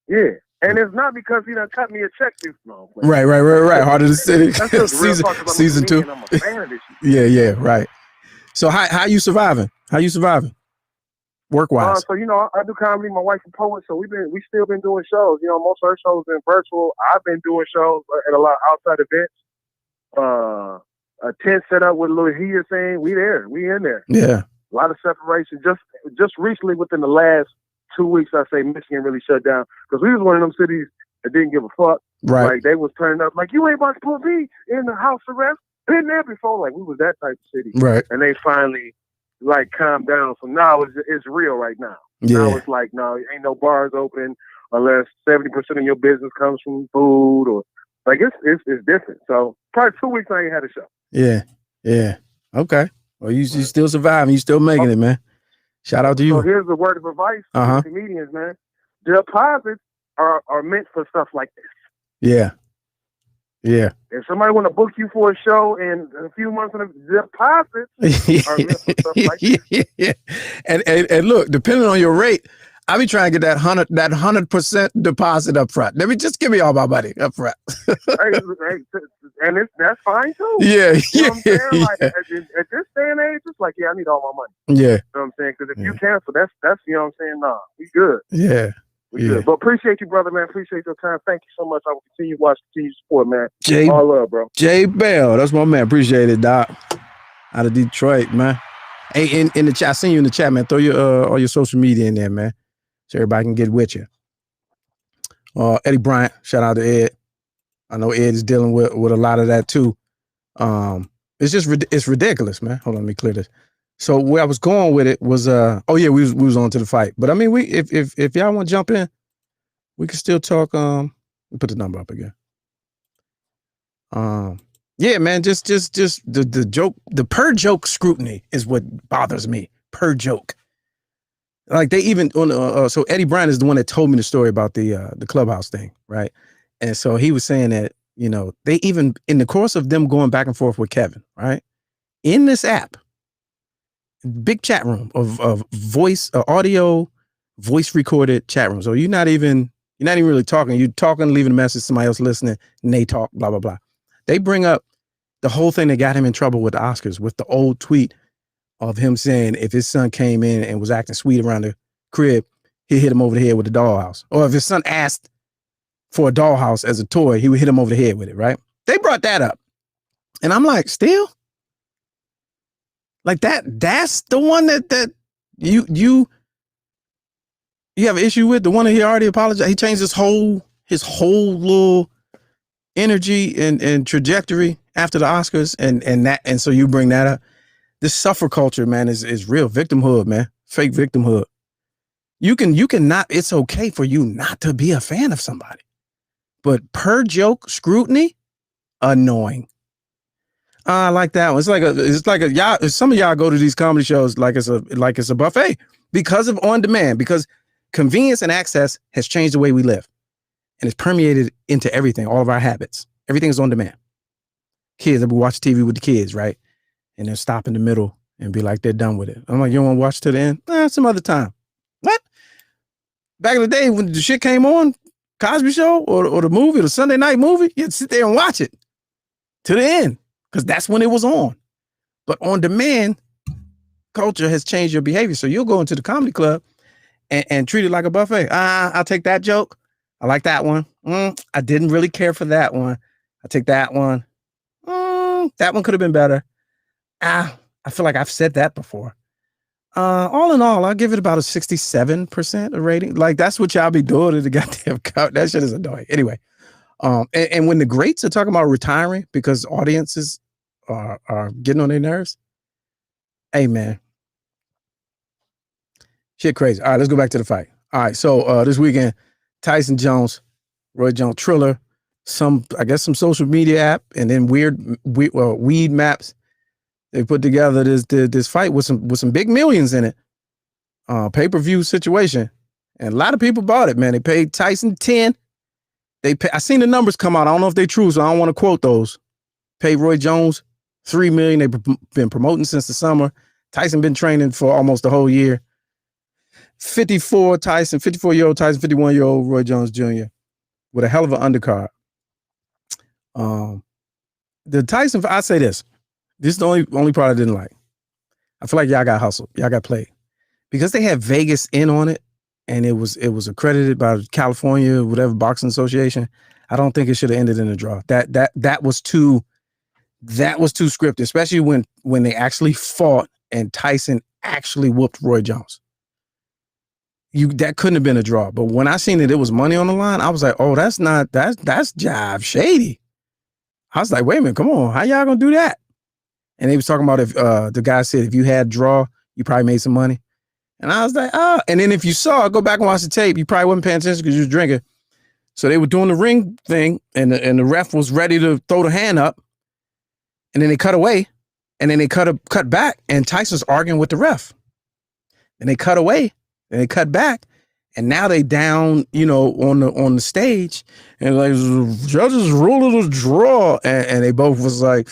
Yeah. And it's not because he done cut me a check this long. Right. Heart of the City. That's just real talk. Season 2. I'm a fan of this shit. Yeah, right. So how you surviving? Work wise? So I do comedy. My wife's a poet, so we still been doing shows. Most of our shows been virtual. I've been doing shows at a lot of outside events. A tent set up with a little heater thing. We in there. Yeah. A lot of separation. Just recently, within the last 2 weeks, I say Michigan really shut down because we was one of them cities that didn't give a fuck. Right. Like they was turning up like, you ain't about to put me in the house arrest. Been there before. Like we was that type of city. Right. And they finally like calmed down. So now it's real right now. Yeah. Now it's like, no, ain't no bars open unless 70% of your business comes from food or like it's different. So probably 2 weeks I ain't had a show. Yeah. Okay. Well, you still surviving. You still making it, man. Shout out to you. So here's the word of advice for comedians, man. Deposits are meant for stuff like this. Yeah. If somebody want to book you for a show in a few months, deposits are meant for stuff like this. Yeah. And look, depending on your rate, I be trying to get that 100% deposit up front. Let me just give me all my money up front. And that's fine too. Yeah. You know what I'm saying? Like, at this day and age, it's like, yeah, I need all my money. Yeah. You know what I'm saying? Because if you cancel, that's you know what I'm saying? Nah, we good. Yeah. We good. But appreciate you, brother, man. Appreciate your time. Thank you so much. I will continue to watch, continue to support, man. All love, bro. Jay Bell, that's my man. Appreciate it, Doc. Out of Detroit, man. Hey, in the chat, I seen you in the chat, man. Throw your all your social media in there, man, so everybody can get with you. Eddie Bryant, shout out to Ed. I know Ed is dealing with a lot of that too. It's just it's ridiculous, man. Hold on, let me clear this. So where I was going with it was we was on to the fight. But I mean, if y'all want to jump in, we can still talk. Put the number up again. Yeah, man, just the joke, the per joke scrutiny is what bothers me. Per joke. Like they even on so Eddie Bryant is the one that told me the story about the Clubhouse thing, right? And so he was saying that, they even in the course of them going back and forth with Kevin, right? In this app, big chat room of voice, audio, voice recorded chat room. So you're not even really talking. You're talking, leaving a message, somebody else listening, and they talk, blah, blah, blah. They bring up the whole thing that got him in trouble with the Oscars, with the old tweet of him saying if his son came in and was acting sweet around the crib, he'd hit him over the head with the dollhouse. Or if his son asked for a dollhouse as a toy, he would hit him over the head with it, right? They brought that up. And I'm like, still? Like that's the one that you have an issue with, the one that he already apologized. He changed his whole little energy and trajectory after the Oscars and so you bring that up. This suffer culture, man, is real victimhood, man. Fake victimhood. You can not, it's okay for you not to be a fan of somebody. But per joke scrutiny, annoying. I like that one. It's like a y'all. Some of y'all go to these comedy shows like it's a buffet because of on demand, because convenience and access has changed the way we live, and it's permeated into everything, all of our habits. Everything's on demand. Kids, we watch TV with the kids, right? And they'll stop in the middle and be like, they're done with it. I'm like, you don't want to watch to the end? Some other time. What? Back in the day when the shit came on, Cosby Show or the movie, the Sunday night movie, you'd sit there and watch it to the end because that's when it was on. But on demand, culture has changed your behavior. So you'll go into the comedy club and treat it like a buffet. I'll take that joke. I like that one. I didn't really care for that one. I'll take that one. That one could have been better. I feel like I've said that before. All in all, I'll give it about a 67% of rating. Like, that's what y'all be doing to the goddamn couch. That shit is annoying. Anyway, and when the greats are talking about retiring because audiences are getting on their nerves, hey, man. Shit crazy. All right, let's go back to the fight. All right, so this weekend, Tyson Jones, Roy Jones Triller, some social media app, and then weed maps. They put together this fight with some big millions in it. Pay-per-view situation. And a lot of people bought it, man. They paid Tyson 10. I seen the numbers come out. I don't know if they're true, so I don't want to quote those. Paid Roy Jones $3 million. They've been promoting since the summer. Tyson been training for almost a whole year. 54-year-old Tyson, 51-year-old Roy Jones Jr. with a hell of an undercard. The Tyson, I say this. This is the only part I didn't like. I feel like y'all got hustled. Y'all got played. Because they had Vegas in on it, and it was accredited by California, whatever, Boxing Association. I don't think it should have ended in a draw. That was too scripted, especially when they actually fought and Tyson actually whooped Roy Jones. That couldn't have been a draw. But when I seen it was money on the line, I was like, oh, that's jive shady. I was like, wait a minute, come on, how y'all gonna do that? And they was talking about if the guy said if you had draw, you probably made some money. And I was like, oh. And then if you saw, go back and watch the tape, you probably wasn't paying attention because you was drinking. So they were doing the ring thing, and the ref was ready to throw the hand up. And then they cut away, and then they cut back, and Tyson's arguing with the ref. And they cut away, and they cut back, and now they down, on the stage, and like judges rule a draw, and they both was like,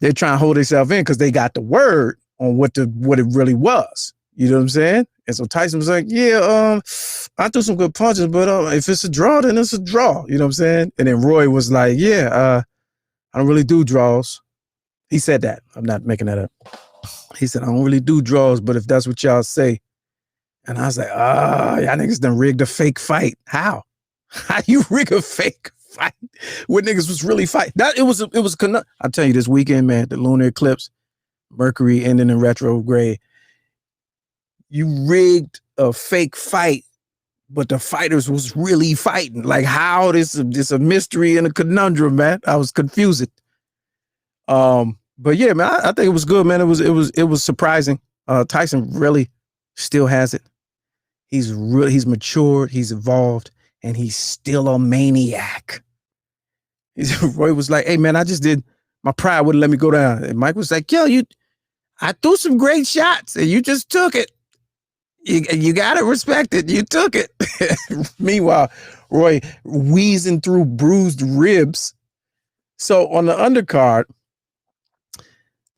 they're trying to hold themselves in because they got the word on what it really was. You know what I'm saying? And so Tyson was like, yeah, I threw some good punches, but if it's a draw, then it's a draw. You know what I'm saying? And then Roy was like, yeah, I don't really do draws. He said that. I'm not making that up. He said, I don't really do draws, but if that's what y'all say. And I was like, y'all niggas done rigged a fake fight. How? How you rig a fake fight when niggas was really fighting? I'll tell you, this weekend, man, the lunar eclipse, Mercury ending in retrograde. You rigged a fake fight, but the fighters was really fighting. Like, how? This a mystery and a conundrum, man. I was confused. But yeah, man, I think it was good, man. It was surprising. Tyson really still has it. He's matured, he's evolved, and he's still a maniac. Roy was like, hey man, my pride wouldn't let me go down. And Mike was like, yo, I threw some great shots and you just took it. You gotta respect it. You took it. Meanwhile, Roy wheezing through bruised ribs. So on the undercard,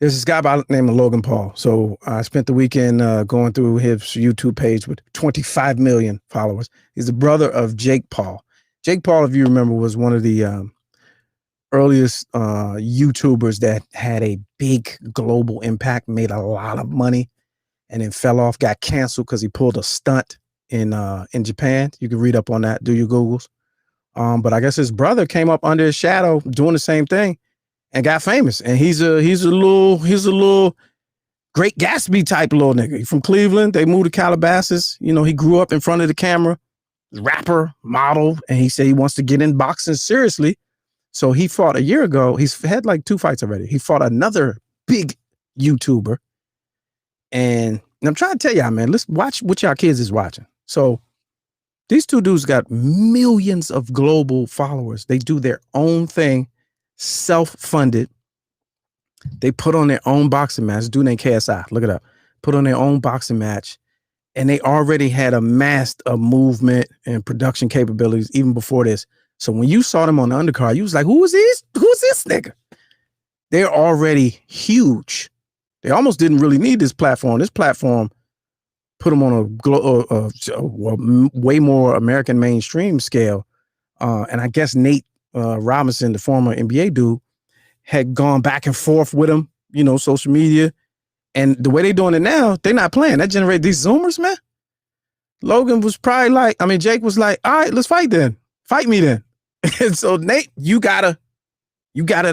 there's this guy by the name of Logan Paul. So I spent the weekend going through his YouTube page with 25 million followers. He's the brother of Jake Paul. Jake Paul, if you remember, was one of the earliest YouTubers that had a big global impact, made a lot of money, and then fell off, got canceled because he pulled a stunt in Japan. You can read up on that, do your Googles. But I guess his brother came up under his shadow doing the same thing and got famous. And he's a little Great Gatsby type little nigga. He's from Cleveland. They moved to Calabasas. He grew up in front of the camera, rapper, model, and he said he wants to get in boxing seriously. So he fought a year ago. He's had like 2 fights already. He fought another big YouTuber. And I'm trying to tell y'all, man, let's watch what y'all kids is watching. So these 2 dudes got millions of global followers. They do their own thing, self-funded. They put on their own boxing match. Dude named KSI, look it up. Put on their own boxing match. And they already had amassed a movement and production capabilities even before this. So when you saw them on the undercard, you was like, who's this nigga? They're already huge. They almost didn't really need this platform. This platform put them on a way more American mainstream scale And I guess Nate Robinson, the former NBA dude, had gone back and forth with him, you know, social media. And the way they're doing it now, they're not playing. That generate these Zoomers, man. Logan was probably like, I mean, Jake was like, all right, let's fight then. Fight me then. And so Nate, you got it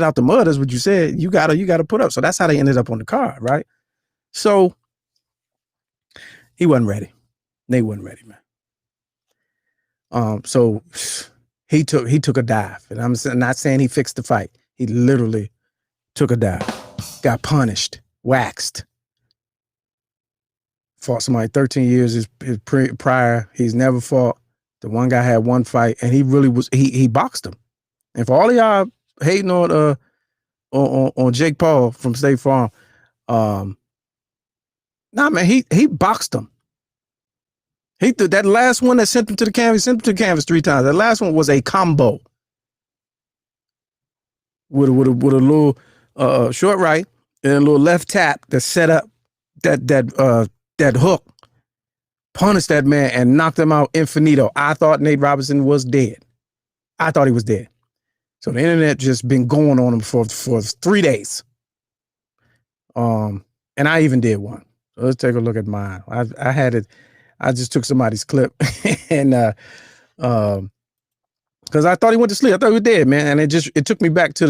out the mud, is what you said. You gotta put up. So that's how they ended up on the card, right? So he wasn't ready. Nate wasn't ready, man. So he took a dive. And I'm not saying he fixed the fight. He literally took a dive, got punished, waxed. Fought somebody 13 years his prior. He's never fought. The one guy had one fight, and he really was. He boxed him. And for all of y'all hating on Jake Paul from State Farm, nah, man, he boxed him. He did that last one that sent him to the canvas. Sent him to the canvas 3 times. That last one was a combo with a little short right and a little left tap that set up that hook, punished that man and knocked him out infinito. I thought Nate Robinson was dead. I thought he was dead. So the internet just been going on him for 3 days. And I even did one. So let's take a look at mine. I had it. I just took somebody's clip and because I thought he went to sleep. I thought he was dead, man. And it took me back to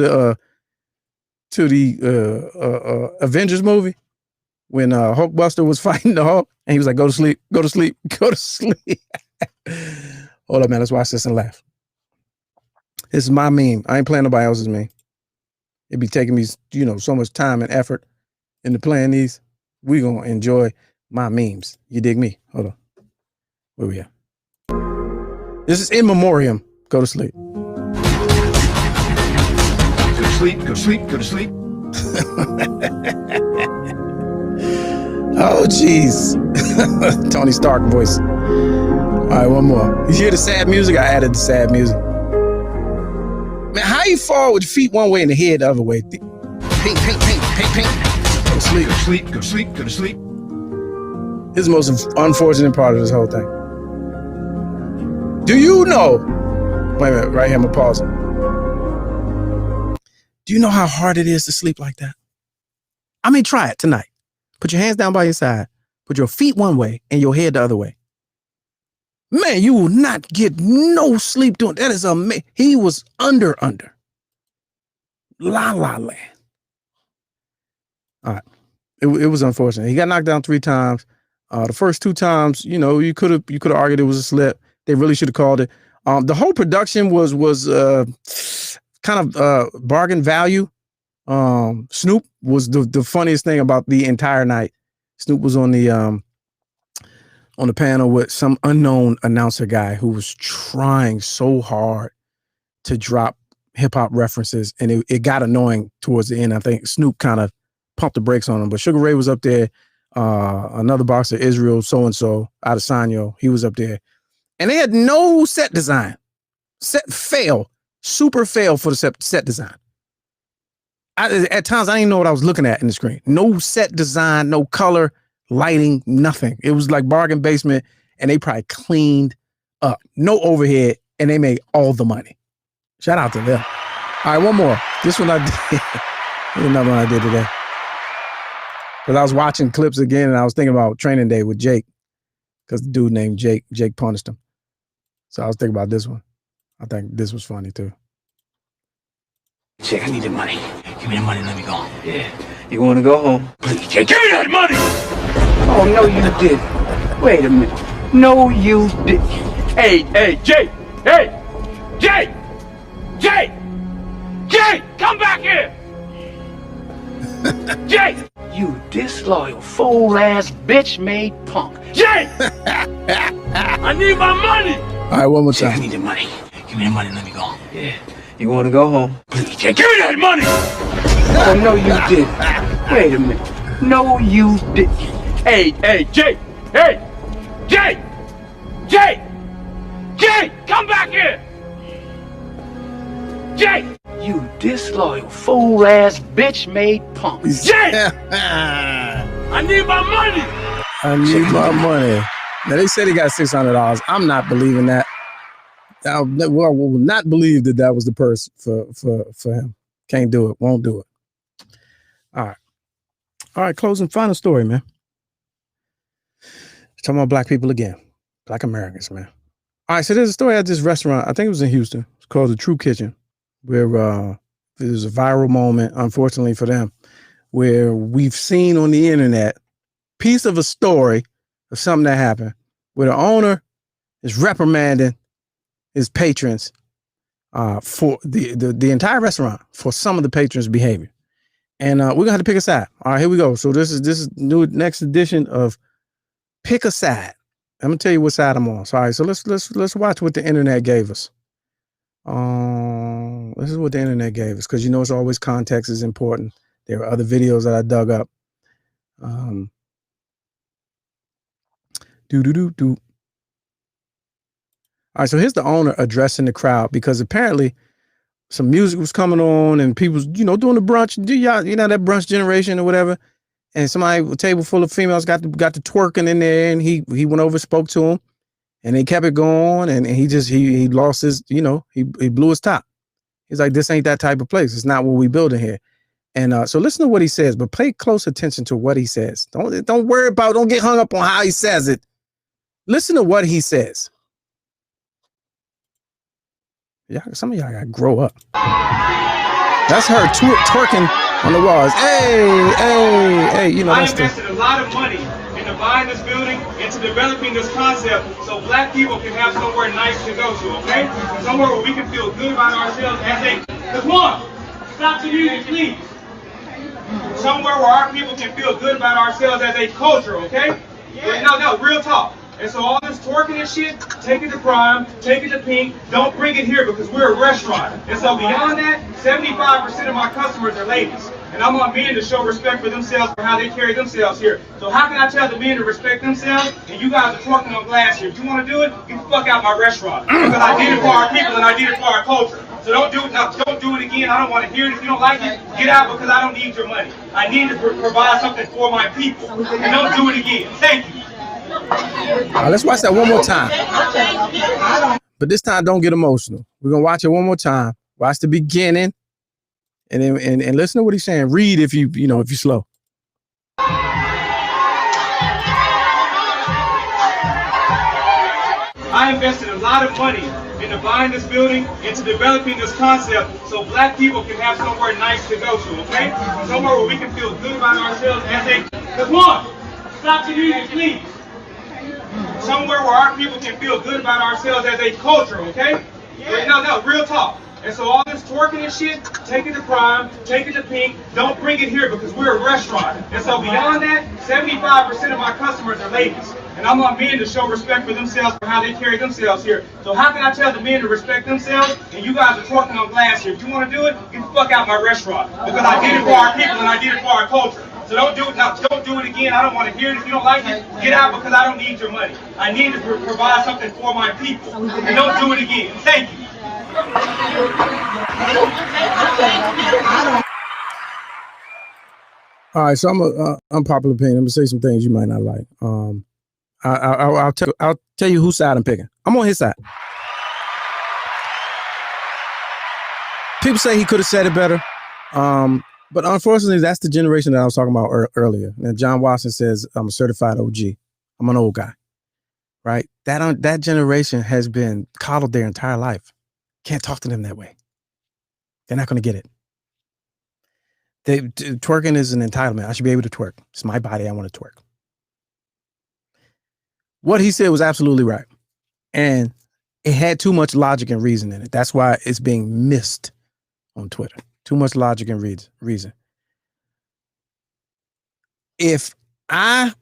the Avengers movie when Hulkbuster was fighting the Hulk, and he was like, "Go to sleep, go to sleep, go to sleep." Hold up, man. Let's watch this and laugh. This is my meme. I ain't playing nobody else's meme. It'd be taking me, you know, so much time and effort into playing these. We gonna enjoy my memes. You dig me? Hold on. Where we at? This is in memoriam. Go to sleep. Go to sleep, go to sleep, go to sleep. Oh, jeez. Tony Stark voice. All right, one more. You hear the sad music? I added the sad music. Man, how you fall with your feet one way and the head the other way? Pink, pink, pink, pink, pink. Go to sleep. Go to sleep, go to sleep, go to sleep. This is the most unfortunate part of this whole thing. Do you know? Wait a minute, right here, I'm gonna pause. Do you know how hard it is to sleep like that? I mean, try it tonight. Put your hands down by your side. Put your feet one way and your head the other way. Man, you will not get no sleep doing that. Is amazing. He was under. La la land. All right. It was unfortunate. He got knocked down 3 times. The first 2 times, you know, you could have argued it was a slip. They really should have called it. The whole production was kind of bargain value. Snoop was the funniest thing about the entire night. Snoop was on the panel with some unknown announcer guy who was trying so hard to drop hip hop references, and it got annoying towards the end. I think Snoop kind of pumped the brakes on him, but Sugar Ray was up there. Another boxer, Israel so-and-so out of Sanyo, he was up there. And they had no set design. Super fail for the set design. At times, I didn't know what I was looking at in the screen. No set design, no color, lighting, nothing. It was like bargain basement, and they probably cleaned up. No overhead, and they made all the money. Shout out to them. All right, one more. This one I did. Here's another one I did today. Because I was watching clips again, and I was thinking about training day with Jake. Because the dude named Jake punished him. So I was thinking about this one. I think this was funny too. Jake, I need the money. Give me the money and let me go. Yeah. You want to go home? Please, Jake, give me that money! Oh, no, you didn't. Wait a minute. No, you didn't. Hey, Jake! Hey! Jake! Jake! Jake! Come back here! Jake! You disloyal, fool-ass, bitch-made punk. Jake! I need my money! All right, one more time. Jake, I need the money. Give me the money and let me go. Yeah. You want to go home? Please, Jake, give me that money! Oh, no, you didn't. Wait a minute. No, you didn't. Hey, Jake! Hey! Jake! Jake! Jake! Come back here! Jake! You disloyal, fool-ass, bitch-made punk. Jake! I need my money! I need my money. Now, they said he got $600. I'm not believing that. I will not believe that was the purse for him. Can't do it. Won't do it. All right. Closing final story, man. Talking about black people again. Black Americans, man. All right. So there's a story at this restaurant. I think it was in Houston. It's called The True Kitchen, where there's a viral moment, unfortunately for them, where we've seen on the internet piece of a story of something that happened where the owner is reprimanding his patrons for the entire restaurant for some of the patrons' behavior. And we're gonna have to pick a side. All right, here we go. So this is new next edition of Pick a Side. I'm gonna tell you what side I'm on. So, all right, so let's watch what the internet gave us. This is what the internet gave us, because you know it's always context is important. There are other videos that I dug up. All right, so here's the owner addressing the crowd, because apparently some music was coming on and people was, doing the brunch, that brunch generation or whatever. And somebody, a table full of females got to twerking in there, and he went over, spoke to him, and they kept it going. And he lost his, he blew his top. He's like, this ain't that type of place. It's not what we building here. And so listen to what he says, but pay close attention to what he says. Don't worry about, don't get hung up on how he says it. Listen to what he says. Yeah, some of y'all gotta grow up. That's her twerking on the walls. Hey. I invested a lot of money into buying this building, into developing this concept, so black people can have somewhere nice to go to, okay? Somewhere where we can feel good about ourselves as a, come on, stop the music, please. Somewhere where our people can feel good about ourselves as a culture, okay? No, real talk. And so all this twerking and shit, take it to Prime, take it to Pink, don't bring it here because we're a restaurant. And so beyond that, 75% of my customers are ladies. And I'm on men to show respect for themselves for how they carry themselves here. So how can I tell the men to respect themselves and you guys are twerking on glass here? If you want to do it, get the fuck out my restaurant. Because I did it for our people and I did it for our culture. So don't do it now. Don't do it again. I don't want to hear it. If you don't like it, get out because I don't need your money. I need to provide something for my people. And don't do it again. Thank you. Let's watch that one more time. But this time, don't get emotional. We're gonna watch it one more time. Watch the beginning, and then and listen to what he's saying. Read if if you're slow. I invested a lot of money into buying this building, into developing this concept, so black people can have somewhere nice to go to, okay? Somewhere where we can feel good about ourselves as a, come on, stop the music, please. Somewhere where our people can feel good about ourselves as a culture, okay? No, real talk. And so all this twerking and shit, take it to Prime, take it to Pink, don't bring it here because we're a restaurant. And so beyond that, 75% of my customers are ladies. And I'm on men to show respect for themselves for how they carry themselves here. So how can I tell the men to respect themselves and you guys are twerking on glass here? If you want to do it, get the fuck out my restaurant. Because I did it for our people and I did it for our culture. So don't do it now. Don't do it again. I don't want to hear it. If you don't like it, get out because I don't need your money. I need to provide something for my people. And don't do it again. Thank you. All right, so I'm a unpopular opinion. I'm gonna say some things you might not like. I'll tell you whose side I'm picking. I'm on his side. People say he could have said it better. But unfortunately, that's the generation that I was talking about earlier. And John Watson says, I'm a certified OG. I'm an old guy, right? That generation has been coddled their entire life. Can't talk to them that way. They're not going to get it. Twerking is an entitlement. I should be able to twerk. It's my body. I want to twerk. What he said was absolutely right. And it had too much logic and reason in it. That's why it's being missed on Twitter. Too much logic and reason. If I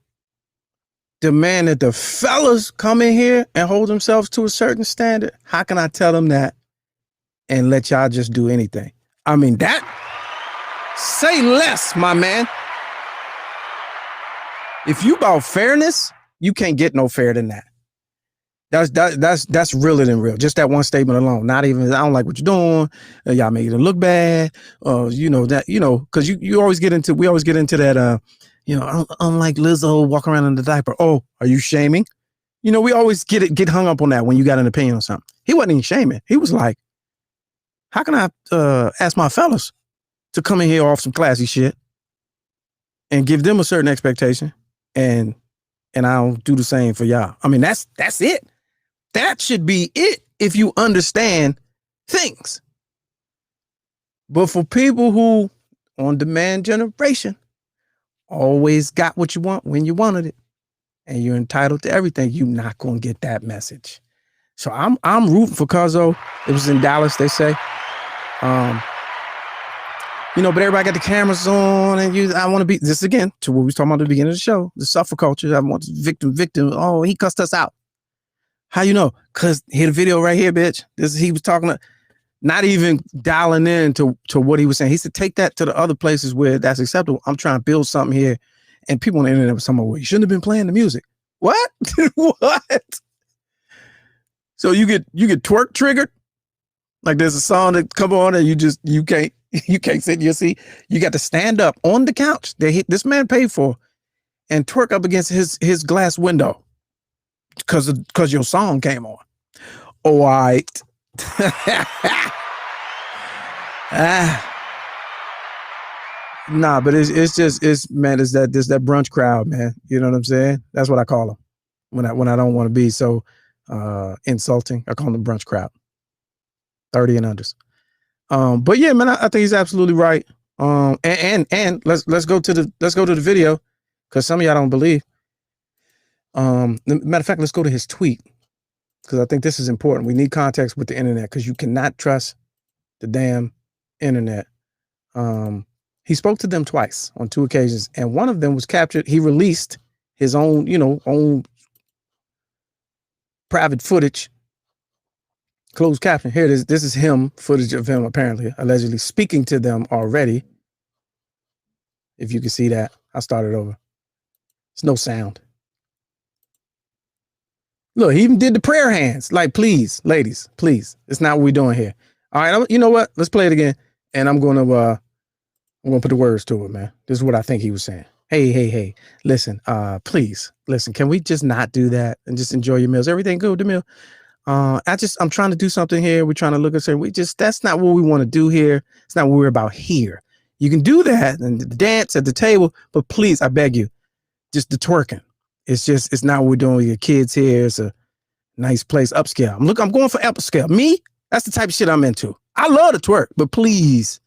demand that the fellas come in here and hold themselves to a certain standard, how can I tell them that and let y'all just do anything? I mean, say less, my man. If you about fairness, you can't get no fairer than that. That's realer than real. Just that one statement alone. Not even, I don't like what you're doing. Y'all made it look bad. Cause we always get into that, unlike Lizzo walk around in the diaper. Oh, are you shaming? You know, we always get hung up on that when you got an opinion on something. He wasn't even shaming. He was like, how can I ask my fellas to come in here off some classy shit and give them a certain expectation, and I'll do the same for y'all. I mean, that's it. That should be it if you understand things. But for people who on demand generation always got what you want when you wanted it, and you're entitled to everything, you're not gonna get that message. So I'm rooting for Cuzzo. It was in Dallas, they say. You know, but everybody got the cameras on, and I want to be this again to what we was talking about at the beginning of the show, the suffer culture. I want victim. Oh, he cussed us out. How you know? Cause here the video right here, bitch. He was talking, not even dialing in to what he was saying. He said, take that to the other places where that's acceptable. I'm trying to build something here, and people on the internet were talking about, well, you shouldn't have been playing the music. What? What? So you get twerk triggered? Like there's a song that come on and you can't sit in your seat. You got to stand up on the couch that this man paid for and twerk up against his glass window because your song came on. All right. Nah, but it's that brunch crowd, man. You know what I'm saying? That's what I call them when I don't want to be so insulting. I call them brunch crowd. 30 and unders. But yeah, man, I think he's absolutely right. And let's go to the video, because some of y'all don't believe. Matter of fact, let's go to his tweet, because I think this is important. We need context with the internet, because you cannot trust the damn internet. He spoke to them twice on 2 occasions, and one of them was captured. He released his own private footage. Closed caption. Here it is. This is him, footage of him apparently, allegedly speaking to them already. If you can see that. I'll start it over. It's no sound. Look, he even did the prayer hands. Like, please, ladies, please. It's not what we're doing here. All right, you know what? Let's play it again. And I'm gonna put the words to it, man. This is what I think he was saying. Hey, listen, please, listen, can we just not do that and just enjoy your meals? Everything good with the meal? I'm trying to do something here. We're trying to look at something. That's not what we want to do here. It's not what we're about here. You can do that and dance at the table, but please, I beg you, just the twerking. It's not what we're doing with your kids here. It's a nice place, upscale. I'm going for upscale. Me, that's the type of shit I'm into. I love to twerk, but please,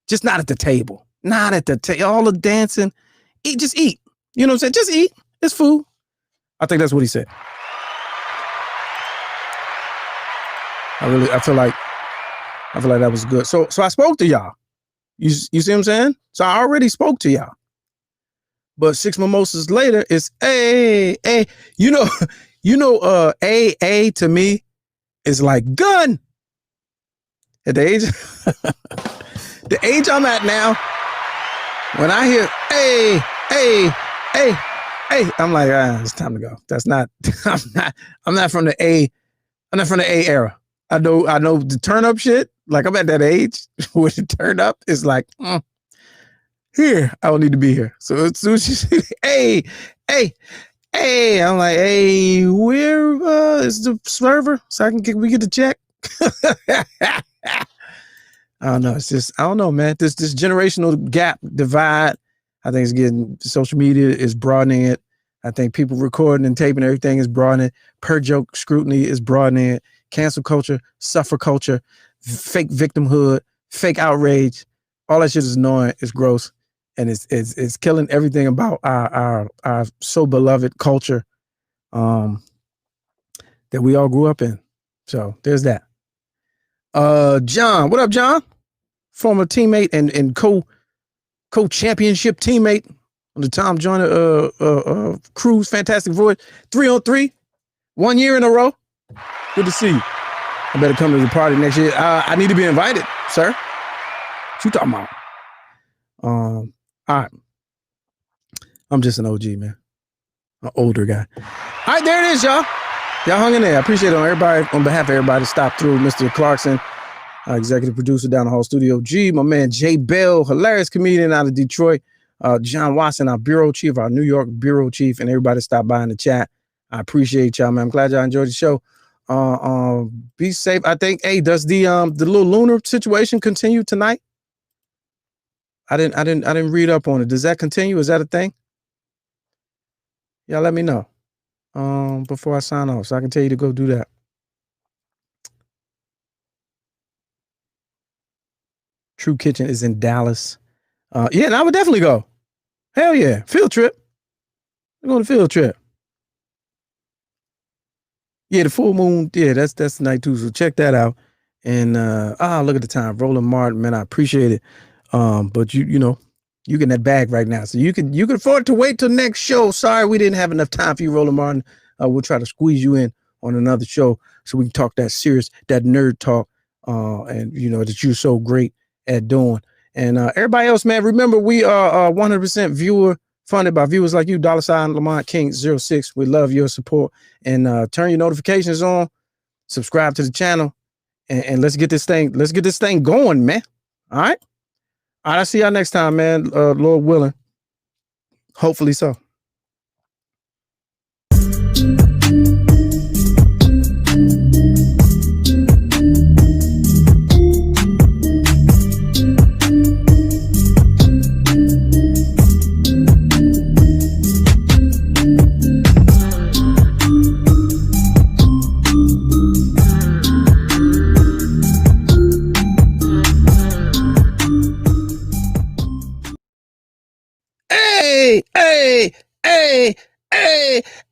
just not at the table. Not at the table. All the dancing. Just eat. You know what I'm saying? Just eat. It's food. I think that's what he said. I feel like that was good. So I spoke to y'all. You see what I'm saying? So I already spoke to y'all. But 6 mimosas later, it's hey. You know, A to me is like gun. At the age I'm at now, when I hear hey, I'm like, it's time to go. That's not. I'm not from the A. I'm not from the A era. I know the turn up shit. Like I'm at that age where the turn up is like, here, I don't need to be here. So as soon as she said, hey, I'm like, hey, where is the server? So we get the check. I don't know. It's just, I don't know, man. This generational gap divide, I think it's getting, social media is broadening it. I think people recording and taping everything is broadening it. Per joke scrutiny is broadening it. Cancel culture, suffer culture, fake victimhood, fake outrage. All that shit is annoying. It's gross. And it's killing everything about our so beloved culture that we all grew up in. So there's that. John, what up, John? Former teammate and co-championship teammate on the Tom Joyner Cruise Fantastic Voyage. 3-on-3, 1 year in a row. Good to see you. I better come to the party next year. I need to be invited, sir. What you talking about? All right. I'm just an OG, man. An older guy. All right, there it is, y'all. Y'all hung in there. I appreciate it on behalf of everybody. Stop through Mr. Clarkson, executive producer down the hall, Studio G. My man Jay Bell, hilarious comedian out of Detroit. John Watson, our bureau chief, our New York bureau chief, and everybody stop by in the chat. I appreciate y'all, man. I'm glad y'all enjoyed the show. Be safe. I think, hey, does the little lunar situation continue tonight? I didn't read up on it. Does that continue? Is that a thing? Y'all let me know before I sign off so I can tell you to go do that. True Kitchen is in Dallas. Yeah, and I would definitely go. Hell yeah. Field trip. We're going to field trip. Yeah, the full moon. Yeah, that's the night too. So check that out. And look at the time. Roland Martin, man, I appreciate it. But you know, you getting that bag right now. So you can afford to wait till next show. Sorry, we didn't have enough time for you, Roland Martin. We'll try to squeeze you in on another show so we can talk that serious, that nerd talk, and you know that you're so great at doing. And everybody else, man, remember we are 100% viewer funded by viewers like you. $ Lamont King 06. We love your support, and turn your notifications on. Subscribe to the channel, and let's get this thing. Let's get this thing going, man. All right. All right. I'll see y'all next time, man. Lord willing. Hopefully so. Hey, hey, hey, hey,